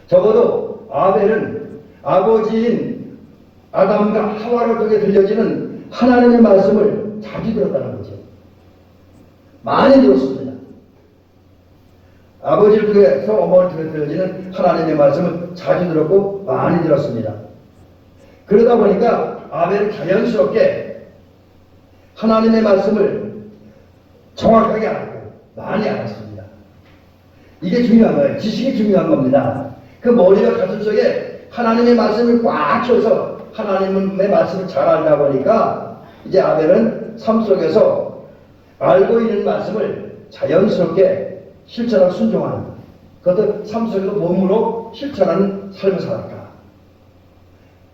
적어도 아벨은 아버지인 아담과 하와를 통해 들려지는 하나님의 말씀을 자주 들었다는 거죠. 많이 들었습니다. 아버지를 통해서 어머니를 통해 들려지는 하나님의 말씀을 자주 들었고 많이 들었습니다. 그러다 보니까 아벨은 자연스럽게 하나님의 말씀을 정확하게 알고 많이 알았습니다. 이게 중요한 거예요. 지식이 중요한 겁니다. 그 머리와 가슴 속에 하나님의 말씀을 꽉 채워서 하나님의 말씀을 잘 알다 보니까 이제 아벨은 삶 속에서 알고 있는 말씀을 자연스럽게 실천하고 순종하는, 그것도 삶 속에서 몸으로 실천하는 삶을 살았다.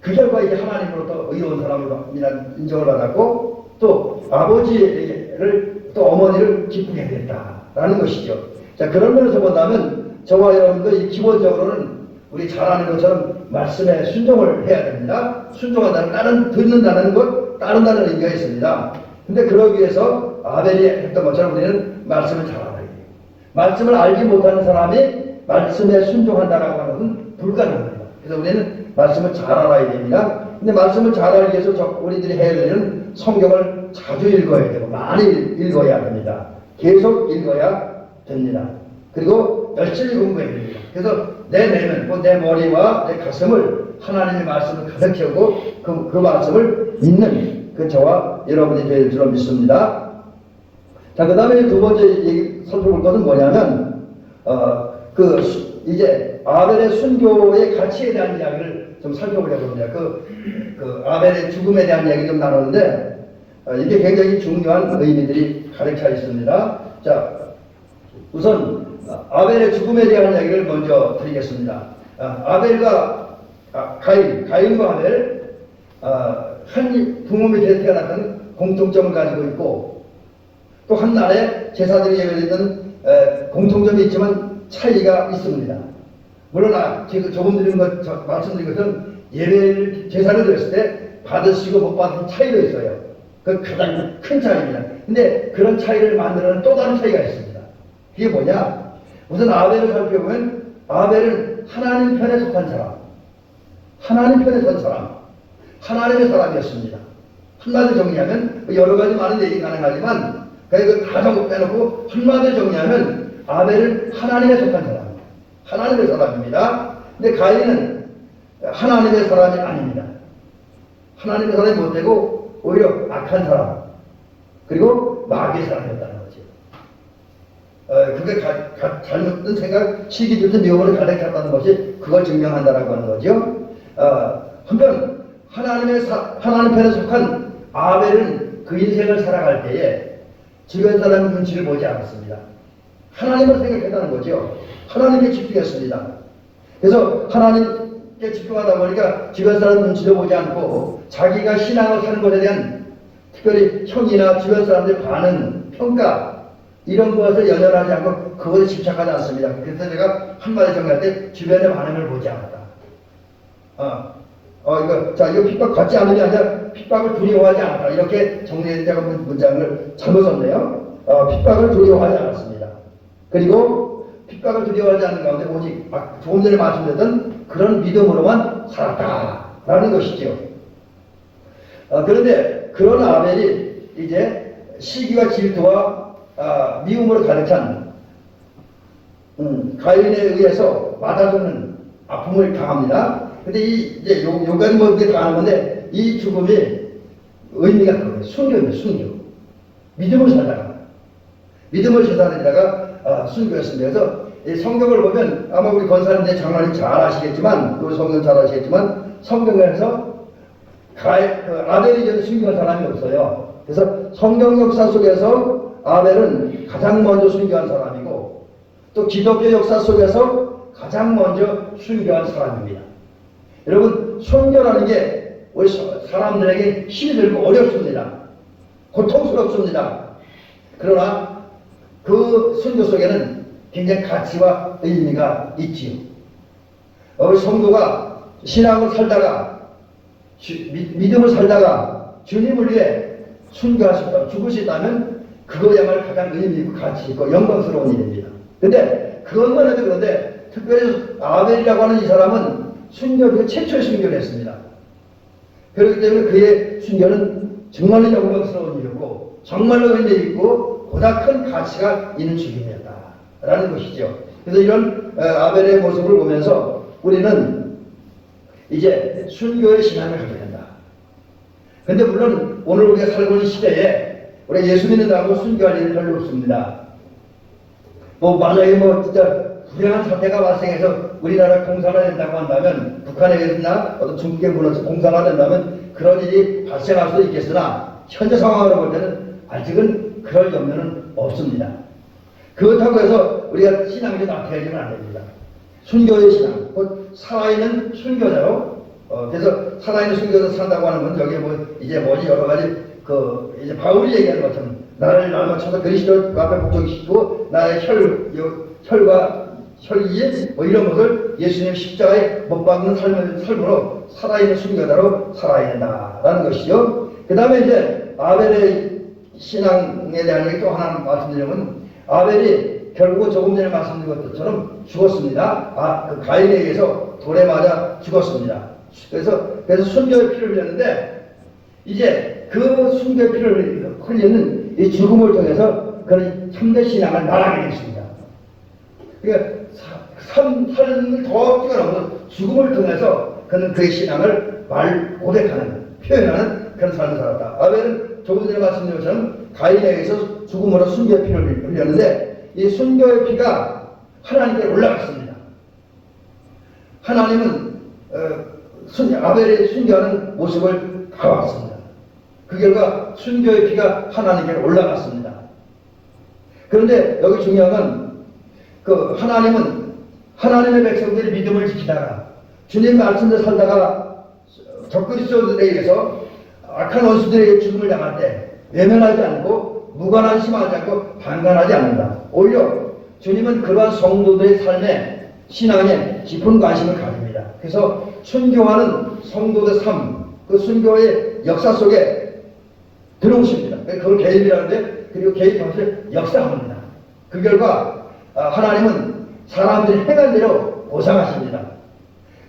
그 결과 이제 하나님으로부터 의로운 사람이라는 인정을 받았고 또 아버지를 또 어머니를 기쁘게 했다라는 것이죠. 자, 그런 면에서 본다면 저와 여러분도 기본적으로는 우리 잘 아는 것처럼 말씀에 순종을 해야 됩니다. 순종한다는 듣는다는 것, 따른다는 의미가 있습니다. 근데 그러기 위해서 아벨이 했던 것처럼 우리는 말씀을 잘 알아야 돼요. 말씀을 알지 못하는 사람이 말씀에 순종한다라고 하는 것은 불가능합니다. 그래서 우리는 말씀을 잘 알아야 됩니다. 근데 말씀을 잘 알기 위해서 우리들이 해야 되는 성경을 자주 읽어야 되고 많이 읽어야 됩니다. 계속 읽어야 됩니다. 그리고 열심히 공부해야 됩니다. 그래서 내 내면, 내 머리와 내 가슴을 하나님의 말씀을 가득 채우고 그 말씀을 믿는 그 저와 여러분이 될 줄로 믿습니다. 자, 그 다음에 두 번째 살펴볼 것은 뭐냐면 이제 아벨의 순교의 가치에 대한 이야기를 좀 살펴보려고 합니다. 그 아벨의 죽음에 대한 이야기 좀 나누는데 이게 굉장히 중요한 의미들이 가득 차 있습니다. 자, 우선 아벨의 죽음에 대한 이야기를 먼저 드리겠습니다. 아벨과 가인과 아벨 한 부모 밑에 태어났던 공통점을 가지고 있고 또 한 날에 제사들이 예배되던 공통점이 있지만 차이가 있습니다. 물론 제가 조금 말씀드린 것은 예배를 제사를 드렸을 때 받으시고 못 받은 차이도 있어요. 그 가장 큰 차이입니다. 근데 그런 차이를 만드는 또 다른 차이가 있습니다. 그게 뭐냐? 우선 아벨을 살펴보면 아벨은 하나님 편에 속한 사람, 하나님 편에 선 사람, 하나님의 사람이었습니다. 한마디로 정리하면 여러 가지 많은 얘기 가능하지만 그걸 다 빼놓고 한마디로 정리하면 아벨은 하나님에 속한 사람, 하나님의 사람입니다. 근데 가인은 하나님의 사람이 아닙니다. 하나님의 사람이 못되고 오히려 악한 사람, 그리고 마귀의 사람이었다는 거죠. 그게 잘못된 생각, 시기들도 미움으로 가득 찼다는 것이 그걸 증명한다라고 하는 거죠. 한편 하나님 편에 속한 아벨은 그 인생을 살아갈 때에 주변 사람의 눈치를 보지 않았습니다. 하나님을 생각했다는 거죠. 하나님께 집중했습니다. 그래서 하나님께 집중하다 보니까 주변 사람 눈치도 보지 않고 자기가 신앙을 사는 것에 대한 특별히 형이나 주변 사람들의 반응, 평가 이런 것을 연연하지 않고 그것에 집착하지 않습니다. 그래서 제가 한마디 정리할 때 주변의 반응을 보지 않았다. 이거 핍박 받지 않는 게 아니라 핍박을 두려워하지 않았다. 이렇게 정리된 제가 문장을 잘못 썼네요. 핍박을 두려워하지 않았습니다. 그리고 핍박을 두려워하지 않는 가운데 오직 조금 전에 말씀드렸던 그런 믿음으로만 살았다라는 것이죠. 그런데 그런 아벨이 이제 시기와 질투와 미움으로 가득 찬 가인에 의해서 맞아주는 아픔을 당합니다. 근데 이제 요까지 뭐 그게 당하는 건데 이 죽음이 의미가 그거예요. 순교입니다. 순교. 믿음을 세상에다가 순교했습니다. 그래서 이 성경을 보면 아마 우리 권사님들 장로님 잘 아시겠지만 우리 성경 잘 아시겠지만 성경에서 아벨이 전에 순교한 사람이 없어요. 그래서 성경 역사 속에서 아벨은 가장 먼저 순교한 사람이고 또 기독교 역사 속에서 가장 먼저 순교한 사람입니다. 여러분 순교라는 게 우리 사람들에게 힘이 들고 어렵습니다. 고통스럽습니다. 그러나 그 순교 속에는 굉장히 가치와 의미가 있지요. 우리 성도가 신앙을 살다가 믿음을 살다가 주님을 위해 순교하셨다 죽으셨다면 그거야말로 가장 의미 있고 가치 있고 영광스러운 일입니다. 근데 그것만 해도 그런데 특별히 아벨이라고 하는 이 사람은 순교 최초의 순교를 했습니다. 그렇기 때문에 그의 순교는 정말로 영광스러운 일이었고 정말로 의미 있고 보다 큰 가치가 있는 죽음이었다라는 것이죠. 그래서 이런 아벨의 모습을 보면서 우리는 이제 순교의 신앙을 가져야 된다. 근데 물론 오늘 우리가 살고 있는 시대에 우리가 예수 믿는다고 순교할 일은 별로 없습니다. 만약에 진짜 불행한 사태가 발생해서 우리나라 공산화 된다고 한다면 북한에나 어떤 중국에 물어서 공산화 된다면 그런 일이 발생할 수도 있겠으나 현재 상황으로 볼 때는 아직은 그럴 염려는 없습니다. 그렇다고 해서 우리가 신앙이 나태해지면 안 됩니다. 순교의 신앙, 곧 살아있는 순교자로 그래서 살아있는 순교자 산다고 하는 건 여기에 이제 여러 가지 이제 바울이 얘기하는 것처럼 나를 맞춰서 그리스도 앞에 복종시키고 나의 혈과 혈기 이런 것을 예수님 십자가에 못 박는 삶으로 살아있는 순교자로 살아야 된다라는 것이죠. 그 다음에 이제 아벨의 신앙에 대한 얘기 또 하나 말씀드리면 아벨이 결국은 조금 전에 말씀드린 것처럼 죽었습니다. 그 가인에 의해서 돌에 맞아 죽었습니다. 그래서 순교의 피를 흘렸는데 이제 그 순교의 피를 흘리는 이 죽음을 통해서 그런 참된 신앙을 말하게 됐습니다. 그러니까 삶을 더 뛰어넘어서 죽음을 통해서 그는 그의 신앙을 고백하는, 표현하는 그런 삶을 살았다. 아벨은 조금 전에 말씀드린 것처럼 가인에 의해서 죽음으로 순교의 피를 흘렸는데 이 순교의 피가 하나님께 올라갔습니다. 하나님은 아벨의 순교하는 모습을 봐왔습니다. 그 결과 순교의 피가 하나님께 올라갔습니다. 그런데 여기 중요한 건 하나님은 하나님의 백성들이 믿음을 지키다가 주님 말씀대로 살다가 적그리스도들에 의해서 악한 원수들에게 죽음을 당할 때 외면하지 않고 무관심하지 않고 방관하지 않는다. 오히려 주님은 그러한 성도들의 삶에 신앙에 깊은 관심을 가집니다. 그래서 순교하는 성도의 삶, 그 순교의 역사 속에 들어오십니다. 그걸 개입이라는데 그리고 개입하면서 역사합니다. 그 결과 하나님은 사람들이 행한 대로 보상하십니다.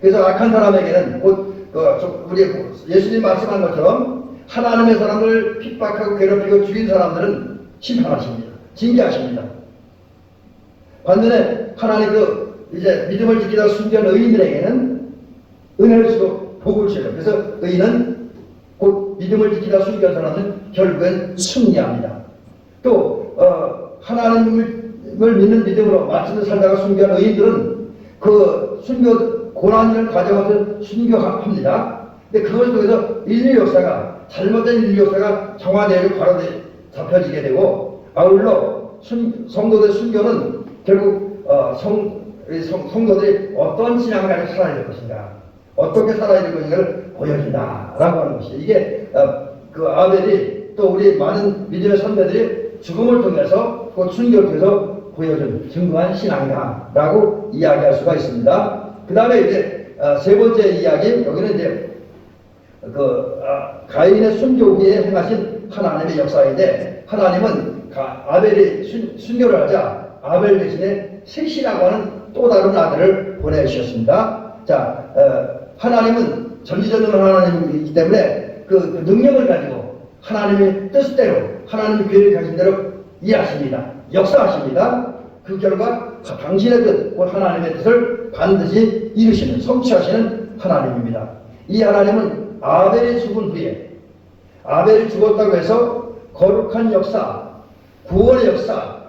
그래서 악한 사람에게는 우리 예수님 말씀한 것처럼 하나님의 사람을 핍박하고 괴롭히고 죽인 사람들은 심판하십니다. 징계하십니다. 반면에 하나님 이제 믿음을 지키다 순교한 의인들에게는 은혜를 주고 복을 주셔요. 그래서 의인은 곧 믿음을 지키다 순교한 사람은 결국엔 승리합니다. 또 하나님을 믿는 믿음으로 말씀을 살다가 순교한 의인들은 그 순교 고난을 가져가서 순교합니다. 근데 그걸 통해서 인류 역사가 잘못된 인류 역사가 정화되고 바로 잡혀지게 되고 아울러 성도들의 순교는 결국 성도들이 어떤 신앙을 가지고 살아야 될 것인가 어떻게 살아야 될 것인가를 보여준다라고 하는 것이 이게 그 아벨이 또 우리 많은 믿음의 선배들이 죽음을 통해서 그 순교를 통해서 보여준 증거한 신앙이다라고 이야기할 수가 있습니다. 그 다음에 이제 세 번째 이야기 여기는 이제 가인의 순교 후에 행하신 하나님의 역사인데 하나님은 아벨이 순교를 하자 아벨 대신에 셋이라고 하는 또 다른 아들을 보내주셨습니다. 자, 하나님은 전지전능한 하나님이기 때문에 그 능력을 가지고 하나님의 뜻대로 하나님의 계획하신 대로 일하십니다. 역사하십니다. 그 결과 당신의 뜻, 곧 하나님의 뜻을 반드시 이루시는, 성취하시는 하나님입니다. 이 하나님은 아벨이 죽은 후에 아벨이 죽었다고 해서 거룩한 역사, 구원의 역사,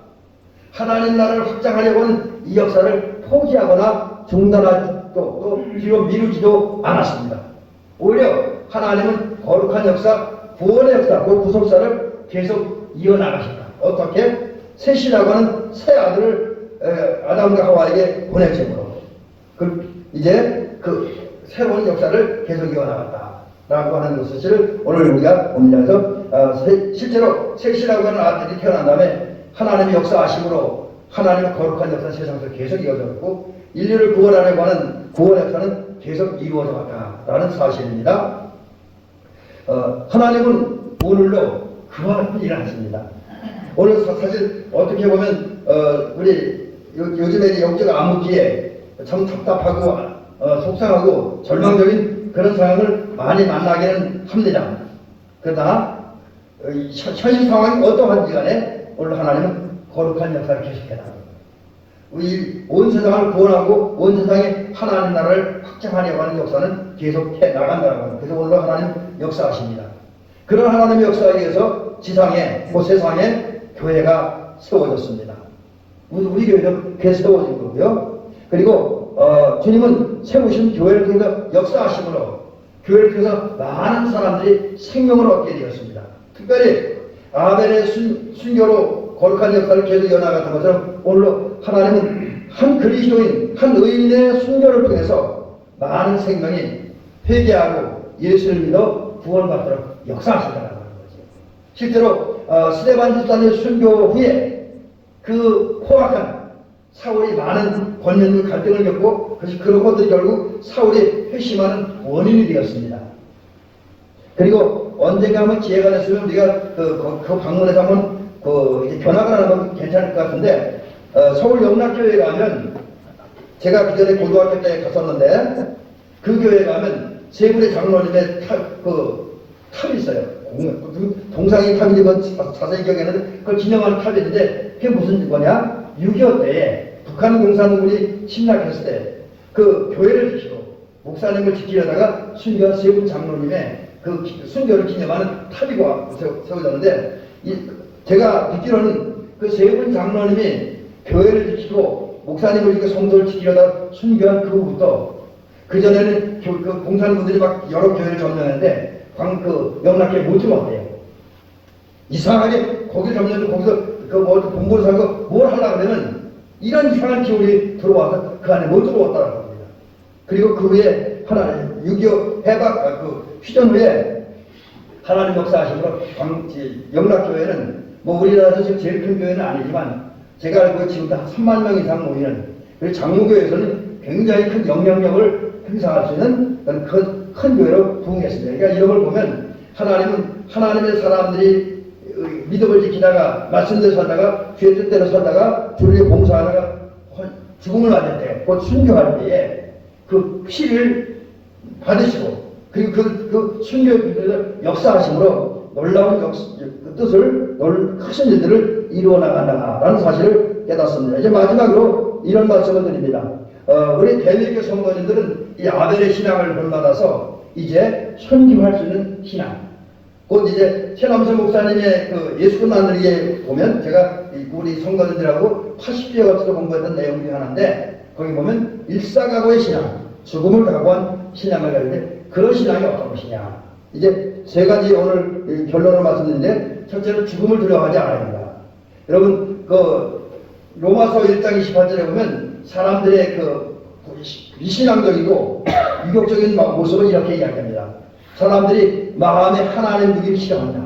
하나님 나라를 확장하려고 하는 이 역사를 포기하거나 중단하지도 또 뒤로 미루지도 않았습니다. 오히려 하나님은 거룩한 역사, 구원의 역사, 그 구속사를 계속 이어나가신다. 어떻게? 셋이라고 하는 새 아들을 아담과 하와에게 보내줌으로 이제 그 새로운 역사를 계속 이어나갔다라고 하는 것을 오늘 우리가 봅니다. 그래서 실제로 셋이라고 하는 아들이 태어난 다음에 하나님의 역사하심으로 하나님의 거룩한 역사는 세상에서 계속 이어졌고 인류를 구원하려고 하는 구원 역사는 계속 이루어져 갔다라는 사실입니다. 하나님은 오늘도 그와 같은 일을 하십니다. 오늘 사실 어떻게 보면 우리 요즘에 영적 암흑기에 참 답답하고 속상하고 절망적인 그런 상황을 많이 만나기는 합니다. 그러나 현실 상황이 어떠한지 간에 오늘 하나님은 거룩한 역사를 계속해나가고 온 세상을 구원하고 온 세상에 하나님 나라를 확장하려고 하는 역사는 계속해 나간다고 합니다. 그래서 오늘 하나님 역사하십니다. 그런 하나님의 역사에 의해서 지상에, 세상에 교회가 세워졌습니다. 우리 교회도 그렇게 세워진 거고요. 그리고 주님은 세우신 교회를 통해서 역사하심으로 교회를 통해서 많은 사람들이 생명을 얻게 되었습니다. 특별히 아벨의 순교로 거룩한 역사를 계속 이어나갔던 것처럼 오늘로 하나님은 한 그리스도인, 한 의인의 순교를 통해서 많은 생명이 회개하고 예수를 믿어 구원받도록 역사하신다는 거죠. 실제로 스데반 집사의 순교 후에 그 포악한 사울이 많은 권면과 갈등을 겪고 그런 것들이 결국 사울이 회심하는 원인이 되었습니다. 그리고 언젠가 한번 기회가 됐으면 우리가 그 방문해서 한번 견학을 하는 건 괜찮을 것 같은데 서울 영락교회에 가면 제가 그 전에 고등학교 때 갔었는데 그 교회에 가면 세 분의 장로님의 탑이 있어요. 동상의 탑인지 자세히 기억했는데 그걸 기념하는 탑이 있는데 그게 무슨 거냐? 6.25 때에 북한 공산군이 침략했을 때 그 교회를 지키고 목사님을 지키려다가 순교한 세 분 장로님의 그 순교를 기념하는 탑이 세워졌는데 제가 듣기로는 그 세 분 장로님이 교회를 지키고 목사님을 지키고 성도를 지키려다 순교한 그 후부터 그 전에는 그 공산군들이 막 여러 교회를 점령했는데 영락교회 못 들어왔대요. 이상하게 거기 점령도 거기서 공부를 살고 뭘 하려고 하면 이런 이상한 기운이 들어와서 그 안에 못 들어왔다고 합니다. 그리고 그 후에 하나님 6.25 해방 휴전 후에 하나님 역사하심으로 영락교회는 우리나라에서 지금 제일 큰 교회는 아니지만 제가 알고 지금도 한 3만 명 이상 모이는 그리고 장로교회에서는 굉장히 큰 영향력을 행사할 수 있는 큰 교회로 부흥했습니다. 그러니까 이런 걸 보면 하나님은 하나님의 사람들이 믿음을 지키다가 말씀대로 살다가 주의 뜻대로 살다가 주를 위해 봉사하다가 죽음을 맞을 때 곧 순교할 때에 그 피를 받으시고 그리고 그 순교를 역사하심으로 놀라운 뜻을 크신 일들을 이루어 나간다라는 사실을 깨닫습니다. 이제 마지막으로 이런 말씀을 드립니다. 우리 대외교 성도님들은 이 아벨의 신앙을 본받아서 이제 선교할 수 있는 신앙. 곧 이제 최남선 목사님의 예수를 만들기에 보면 제가 우리 성도님들하고 80주에 걸쳐서 공부했던 내용 중에 하나인데 거기 보면 일사각오의 신앙, 죽음을 각오한 신앙을 가지는데 그런 신앙이 어떤 것이냐. 이제 세 가지 오늘 결론을 말씀드리는데 첫째는 죽음을 두려워하지 않아야 된다. 여러분 로마서 1장 28절에 보면 사람들의 미신앙적이고 유격적인 모습을 이렇게 이야기합니다. 사람들이 마음에 하나님 두기를 싫어한다.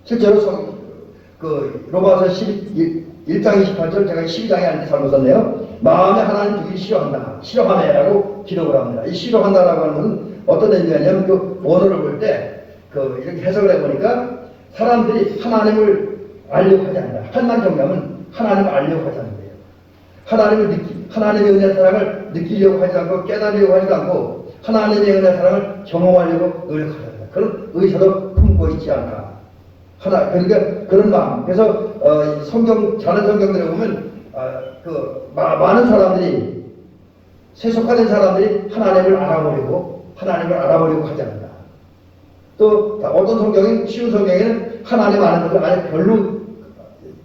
실제로 로마서 1장 28절 제가 12장에 아닌데 잘못 썼네요. 마음에 하나님 두기를 싫어하네라고 기록을 합니다. 이 싫어한다라고 하는 것은 어떤 의미냐면 원어를 볼 때 이렇게 해석을 해보니까 사람들이 하나님을 알려고 하지 않는다. 한만 정답은 하나님을 알려고 하지 않는 거예요. 하나님의 은혜 사랑을 느끼려고 하지 않고 깨달으려고 하지 않고 하나님의 은혜 사랑을 경험하려고 노력하지 않는다. 그런 의사도 품고 있지 않다. 그러니까 그런 마음. 그래서 다른 성경들에 보면 많은 사람들이 세속화된 사람들이 하나님을 알아보려고 하지 않는다. 또 어떤 성경인 쉬운 성경에는 하나님 아는 것을 아예 별로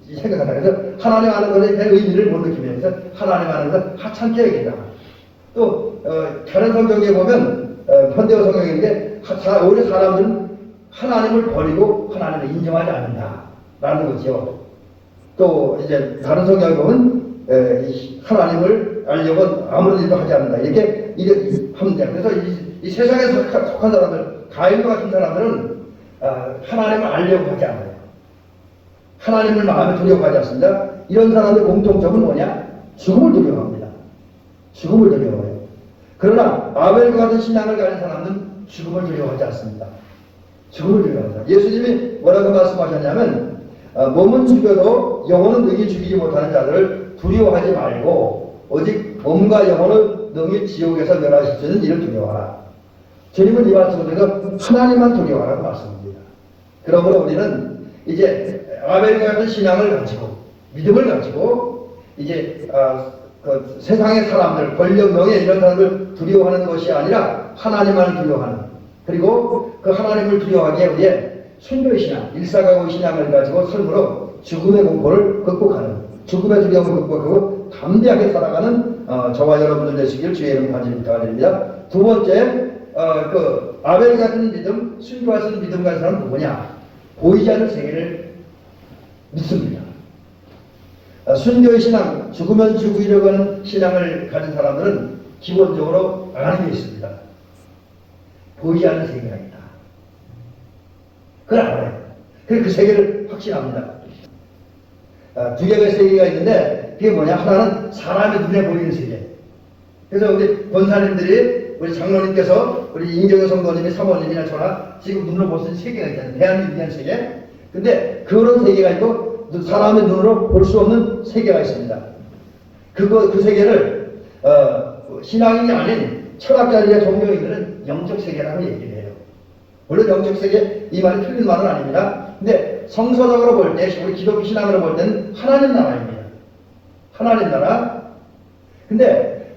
생각한다. 그래서 하나님 아는 것에 대한 의미를 못 느끼면서 하나님 아는 것을 하찮게 여긴다. 또 다른 성경에 보면 현대어 성경인데 오히려 사람들은 하나님을 버리고 하나님을 인정하지 않는다라는 거죠. 또 이제 다른 성경에 보면 하나님을 알려고 아무런 일도 하지 않는다. 이렇게 합니다. 그래서 이 세상에 속한 사람들, 가인과 같은 사람들은 하나님을 알려고 하지 않아요. 하나님을 마음에 두려워하지 않습니다. 이런 사람들 공통점은 뭐냐? 죽음을 두려워합니다. 죽음을 두려워해요. 그러나 아벨과 같은 신앙을 가진 사람은 죽음을 두려워하지 않습니다. 죽음을 두려워합니다. 예수님이 뭐라고 말씀하셨냐면 몸은 죽여도 영혼은 능히 죽이지 못하는 자들을 두려워하지 말고 오직 몸과 영혼을 능히 지옥에서 멸하실 이를 두려워하라. 주님은 이 말씀을 통해서 하나님만 두려워하라고 말씀합니다. 그러므로 우리는 이제 아벨과 같은 신앙을 가지고 믿음을 가지고 이제 세상의 사람들, 권력, 명예 이런 사람들 두려워하는 것이 아니라 하나님만을 두려워하는, 그리고 그 하나님을 두려워하기에 우리의 순교의 신앙, 일사각오의 신앙을 가지고 삶으로 죽음의 공포를 극복하는, 죽음의 두려움을 극복하고 담대하게 살아가는 저와 여러분들 되시길 주의 이름 간절히 부탁드립니다. 두 번째, 아벨 같은 믿음, 순교할 수 있는 믿음 가진 사람은 누구냐? 보이지 않는 세계를 믿습니다. 순교의 신앙, 죽으면 죽으려고 하는 신앙을 가진 사람들은 기본적으로 아는 게 있습니다. 보이지 않는 세계가 있다. 그걸 알아요. 그래서 그 세계를 확신합니다. 두 개의 세계가 있는데 그게 뭐냐? 하나는 사람의 눈에 보이는 세계. 그래서 우리 권사님들이, 우리 장로님께서, 우리 임경영 성도님이, 사모님이나 저나 지금 눈으로 볼 수 있는 세계가 있잖아요. 대한민국 위한 세계. 근데 그런 세계가 있고 사람의 눈으로 볼 수 없는 세계가 있습니다. 그 세계를 신앙인이 아닌 철학자들이나 종교인들은 영적 세계라고 얘기를 해요. 물론 영적 세계 이 말이 틀린 말은 아닙니다. 근데 성서적으로 볼 때, 우리 기독교 신앙으로 볼 때는 하나님 나라입니다. 하나님 나라. 근데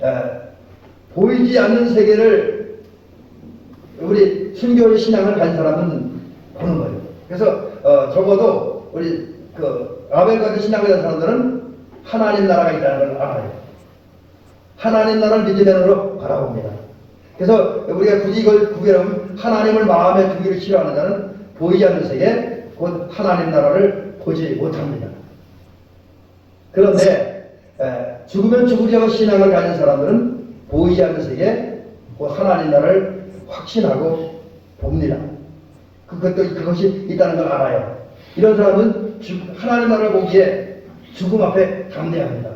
보이지 않는 세계를 우리 순교의 신앙을 가진 사람은 보는 거예요. 그래서 적어도 우리 아벨 같은 신앙을 가진 사람들은 하나님 나라가 있다는 걸 알아요. 하나님 나라를 믿음의 눈으로 바라봅니다. 그래서 우리가 굳이 이걸 구별하면 하나님을 마음에 두기를 싫어하는 자는 보이지 않는 세계, 곧 하나님 나라를 보지 못합니다. 그런데 죽으면 죽으려고 신앙을 가진 사람들은 보이지 않는 세계, 곧 하나님 나라를 확신하고 봅니다. 그것이 있다는 걸 알아요. 이런 사람은 하나님 나라를 보기에 죽음 앞에 담대합니다.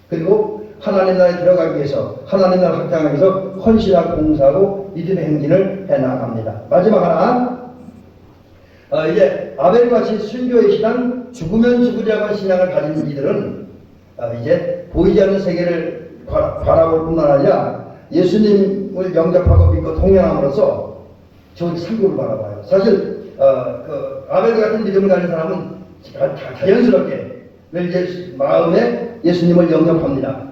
그리고 하나님 나라에 들어가기 위해서, 하나님 나라를 확장하기 위해서 헌신하고 봉사하고 믿음의 행진을 해나갑니다. 마지막 하나, 이제 아벨같이 순교의 신앙, 죽으면 죽으려고 하는 신앙을 가진 이들은 이제 보이지 않는 세계를 바라볼 뿐만 아니라 예수님을 영접하고 믿고 동행함으로써 좋은 상급을 바라봐요. 사실 아벨 같은 믿음을 가진 사람은 자연스럽게 마음에 예수님을 영접합니다.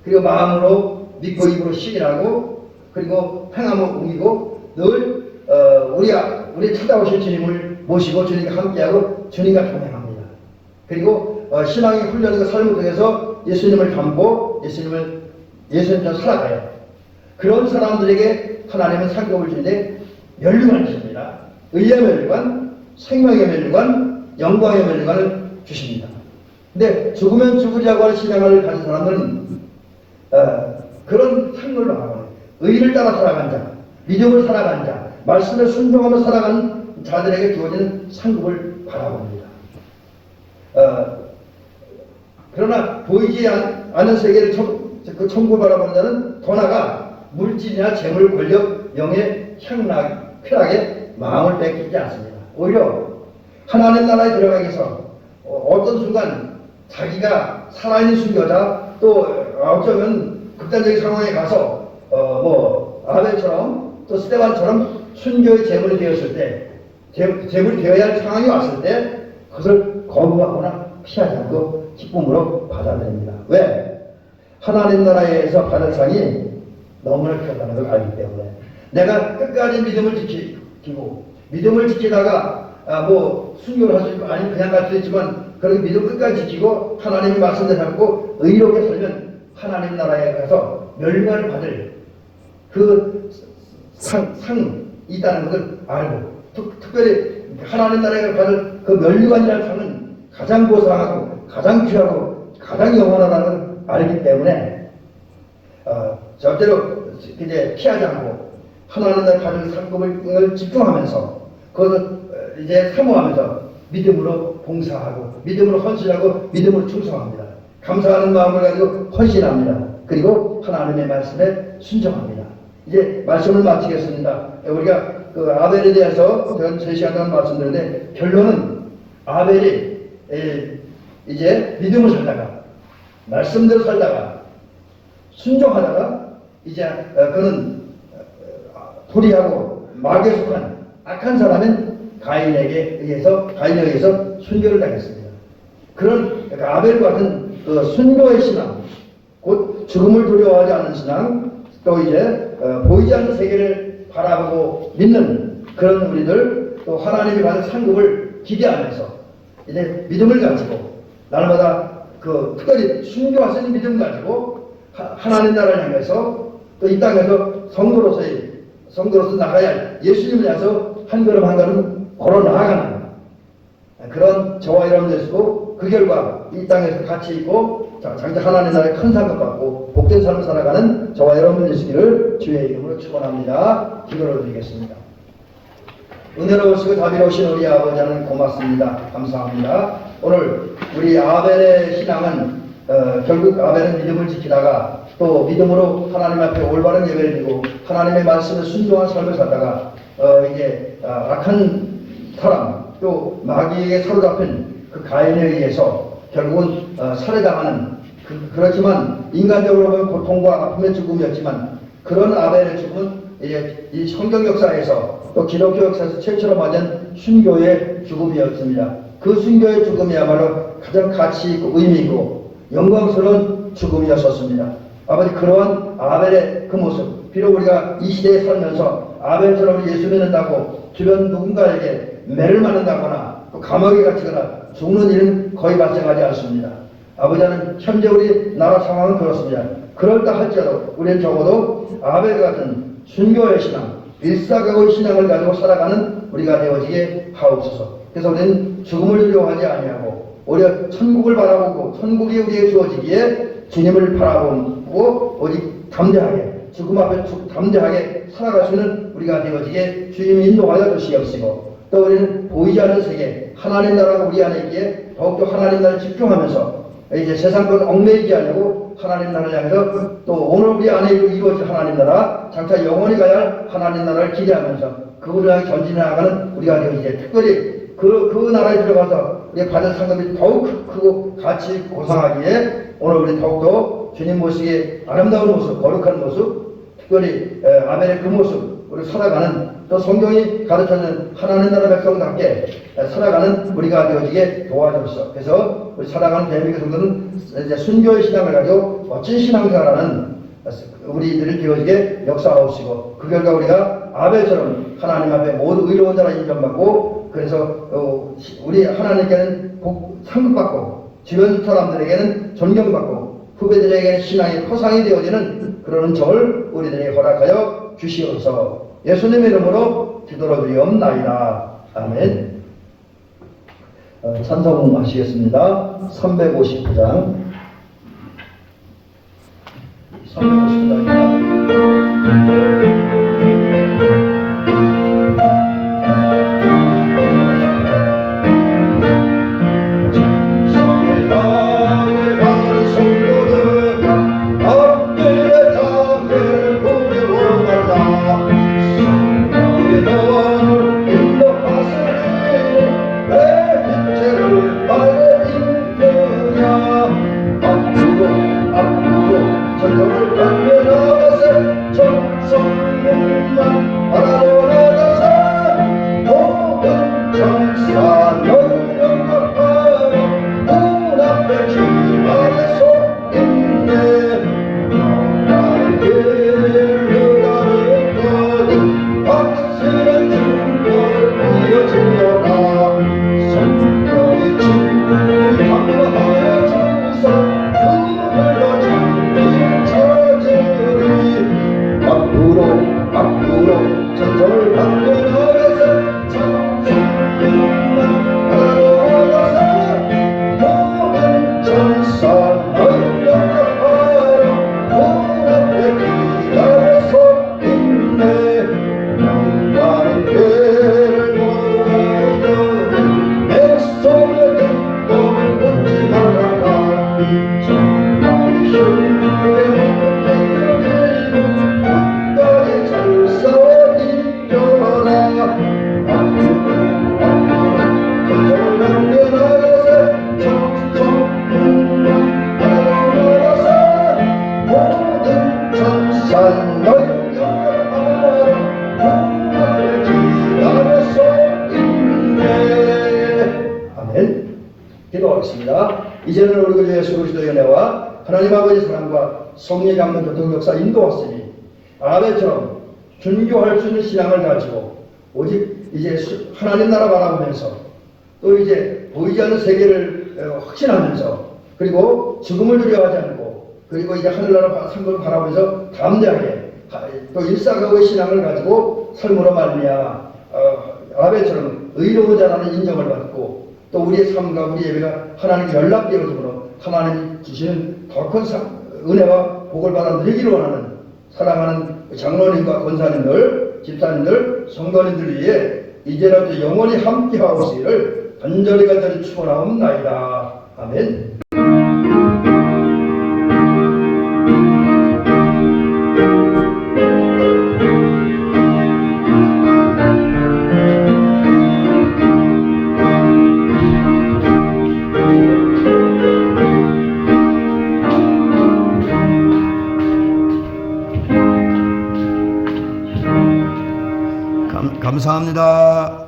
그리고 마음으로 믿고 입으로 시인하고 그리고 행함을 옮기고 늘 우리 찾아오실 주님을 모시고 주님과 함께하고 주님과 동행합니다. 그리고 신앙의 훈련과 삶을 통해서 예수님을 닮고 예수님처럼 살아가요. 그런 사람들에게 하나님은 상급을 주는데 면류관을 주십니다. 의의 면류관, 생명의 면류관, 영광의 면류관을 주십니다. 근데 죽으면 죽으려고 하는 신앙을 가진 사람들은 그런 상급을 바라봐요. 의를 따라 살아간 자, 믿음을 살아간 자, 말씀에 순종하며 살아가는 자들에게 주어지는 상급을 바라봅니다. 그러나 보이지 않는 세계를 그 천국을 바라보는 자는 더 나아가 물질이나 재물, 권력, 명예, 쾌락에 마음을 뺏기지 않습니다. 오히려 하나님 나라에 들어가기 위해서 어떤 순간 자기가 살아있는 순교자 또 어쩌면 극단적인 상황에 가서 뭐 아벨처럼 또 스데반처럼 순교의 제물이 되었을 때 제물이 되어야 할 상황이 왔을 때 그것을 거부하거나 피하지 않고 기쁨으로 받아들입니다. 왜? 하나님 나라에서 받을 상이 너무나 크다는 걸 알기 때문에 내가 끝까지 믿음을 지키고 믿음을 지키다가 뭐 순교를 할 수 있고 아니면 그냥 갈 수 있지만 그렇게 믿음 끝까지 지키고 하나님의 말씀대로 하고 의롭게 살면 하나님 나라에 가서 멸관을 받을 그 상이 있다는 것을 알고 특별히 하나님 나라에 받을 그 멸관이라는 상은 가장 고상하고 가장 귀하고 가장 영원하다는 걸 알기 때문에 절대로 이제 피하지 않고 하나님 나라에 받을 상급을 집중하면서 그것을 이제 사모하면서 믿음으로 봉사하고 믿음으로 헌신하고 믿음으로 충성합니다. 감사하는 마음을 가지고 헌신합니다. 그리고 하나님의 말씀에 순종합니다. 이제 말씀을 마치겠습니다. 우리가 그 아벨에 대해서 제가 3시간 동안 말씀드렸는데 결론은 아벨이 이제 믿음을 살다가 말씀대로 살다가 순종하다가 이제 그는 불의하고 마귀에 속한 악한 사람인 가인에게 의해서 순교를 당했습니다. 그런 아벨과 같은 그 순교의 신앙, 곧 죽음을 두려워하지 않는 신앙, 또 이제 보이지 않는 세계를 바라보고 믿는 그런 우리들, 또 하나님이 받은 상급을 기대하면서 이제 믿음을 가지고 날마다 그 특별히 순교할 수 있는 믿음 가지고 하나님 나라를 향해서 또 이 땅에서 성도로서 나가야 할 예수님을 향해서 한 걸음 한 걸음 걸어 나아가는 그런 저와 여러분 되시고 그 결과 이 땅에서 같이 있고 장차 하나님 나라의 큰 상급 받고 복된 삶을 살아가는 저와 여러분 되시기를 주의 이름으로 축원합니다. 기도를 드리겠습니다. 은혜로우시고 자비로우신 우리 아버지 하나님 고맙습니다. 감사합니다. 오늘 우리 아벨의 신앙은 결국 아벨은 믿음을 지키다가 또 믿음으로 하나님 앞에 올바른 예배를 드리고 하나님의 말씀에 순종한 삶을 살다가 이제 악한 사람 또 마귀에게 사로잡힌 그 가인에 의해서 결국은 살해당하는 그렇지만 인간적으로 보면 고통과 아픔의 죽음이었지만 그런 아벨의 죽음은 이제 이 성경 역사에서 또 기독교 역사에서 최초로 맞은 순교의 죽음이었습니다. 그 순교의 죽음이야말로 가장 가치 있고 의미 있고 영광스러운 죽음이었었습니다. 아버지 그러한 아벨의 그 모습 비록 우리가 이 시대에 살면서 아벨처럼 예수 믿는다고 주변 누군가에게 매를 맞는다거나 또 감옥에 갇히거나 죽는 일은 거의 발생하지 않습니다. 아버지는 현재 우리 나라 상황은 그렇습니다. 그럴다 할지라도 우리는 적어도 아벨 같은 순교의 신앙 일사각오의 신앙을 가지고 살아가는 우리가 되어지게 하옵소서. 그래서 우리는 죽음을 두려워하지 아니하고 오히려 천국을 바라보고 천국이 우리에게 주어지기에 주님을 바라보고 오직 담대하게 죽음 앞에 담대하게 살아갈 수 있는 우리가 되어지게 주님이 인도하여 주시옵시고 또 우리는 보이지 않는 세계 하나님 나라가 우리 안에 있기에 더욱더 하나님 나라를 집중하면서 이제 세상 것 얽매이지 않고 하나님 나라를 향해서 또 오늘 우리 안에 이루어질 하나님 나라 장차 영원히 가야 할 하나님 나라를 기대하면서 그것을 향해 전진해 나가는 우리가 되어지게 특별히 그 나라에 들어가서 우리가 받은 상급이 더욱 크고 가치 고상하기에 오늘 우리 더욱더 주님 모시기에 아름다운 모습, 거룩한 모습, 특별히 아벨의 그 모습, 우리 살아가는 또 성경이 가르쳐주는 하나님 나라 백성답게 살아가는 우리가 되어지게 도와주옵소서. 그래서 우리 살아가는 대한민국 성도는 이제 순교의 신앙을 가지고 멋진 신앙생활하는 우리들을 되어지게 역사하옵시고 그 결과 우리가 아벨처럼 하나님 앞에 모두 의로운 자라 인정받고 그래서 우리 하나님께는 상급받고 주변 사람들에게는 존경받고 후배들에게는 신앙의 토상이 되어지는 그런 적을 우리들에게 허락하여 주시옵소서. 예수님의 이름으로 기도를 드리옵나이다. 아멘. 찬송 하시겠습니다. 359장 359장입니다. 인도하시니 내 빛을 밝게 성령만 바라보라가사 모든 천사 너를 영접하여 문 앞에 기만의 속인데 나의 길을 가르거든 확실한 증거를 보여주노라 성령의 친구를 강화하여 주소 그들로 참기를 찾으리 앞으로 천성을 받고 나가서 천성만 바라보아서 모든 천사 너를 영접하여 문 앞에 기다려 서 있네 영광의 괴를 모아도 내 손에 든 꿈을 묻지 말아라 정말 힘내 끝까지 잘 싸워 이겨라 천성을 남겨놔서 천성만 바라보아서 모든 천사 너를 영접하라 문 앞에 기다려 서 있네. 아멘. 기도하겠습니다. 이제는 우리 주 예수 그리스도의 은혜와 하나님 아버지의 사랑과 성령의 감동 교통 역사 인도하시니 아벨처럼 준교할 수 있는 신앙을 가지고 오직 이제 하나님 나라 바라보면서 또 이제 보이지 않는 세계를 확신하면서 그리고 죽음을 두려워하지 않고 그리고 이제 하늘나라 상급을 바라보면서 담대하게 또 일사각오의 신앙을 가지고 삶으로 말미암아 아벨처럼 의로운 자라는 인정을 받고 또 우리의 삶과 우리 예배가 하나님께 연락되어짐으로 하나님이 주시는 더 큰 은혜와 복을 받아 누리기를 원하는 사랑하는 장로님과 권사님들, 집사님들, 성도님들 위해 이제라도 영원히 함께하오시기를 간절히 축원하옵나이다. 아멘. 감사합니다.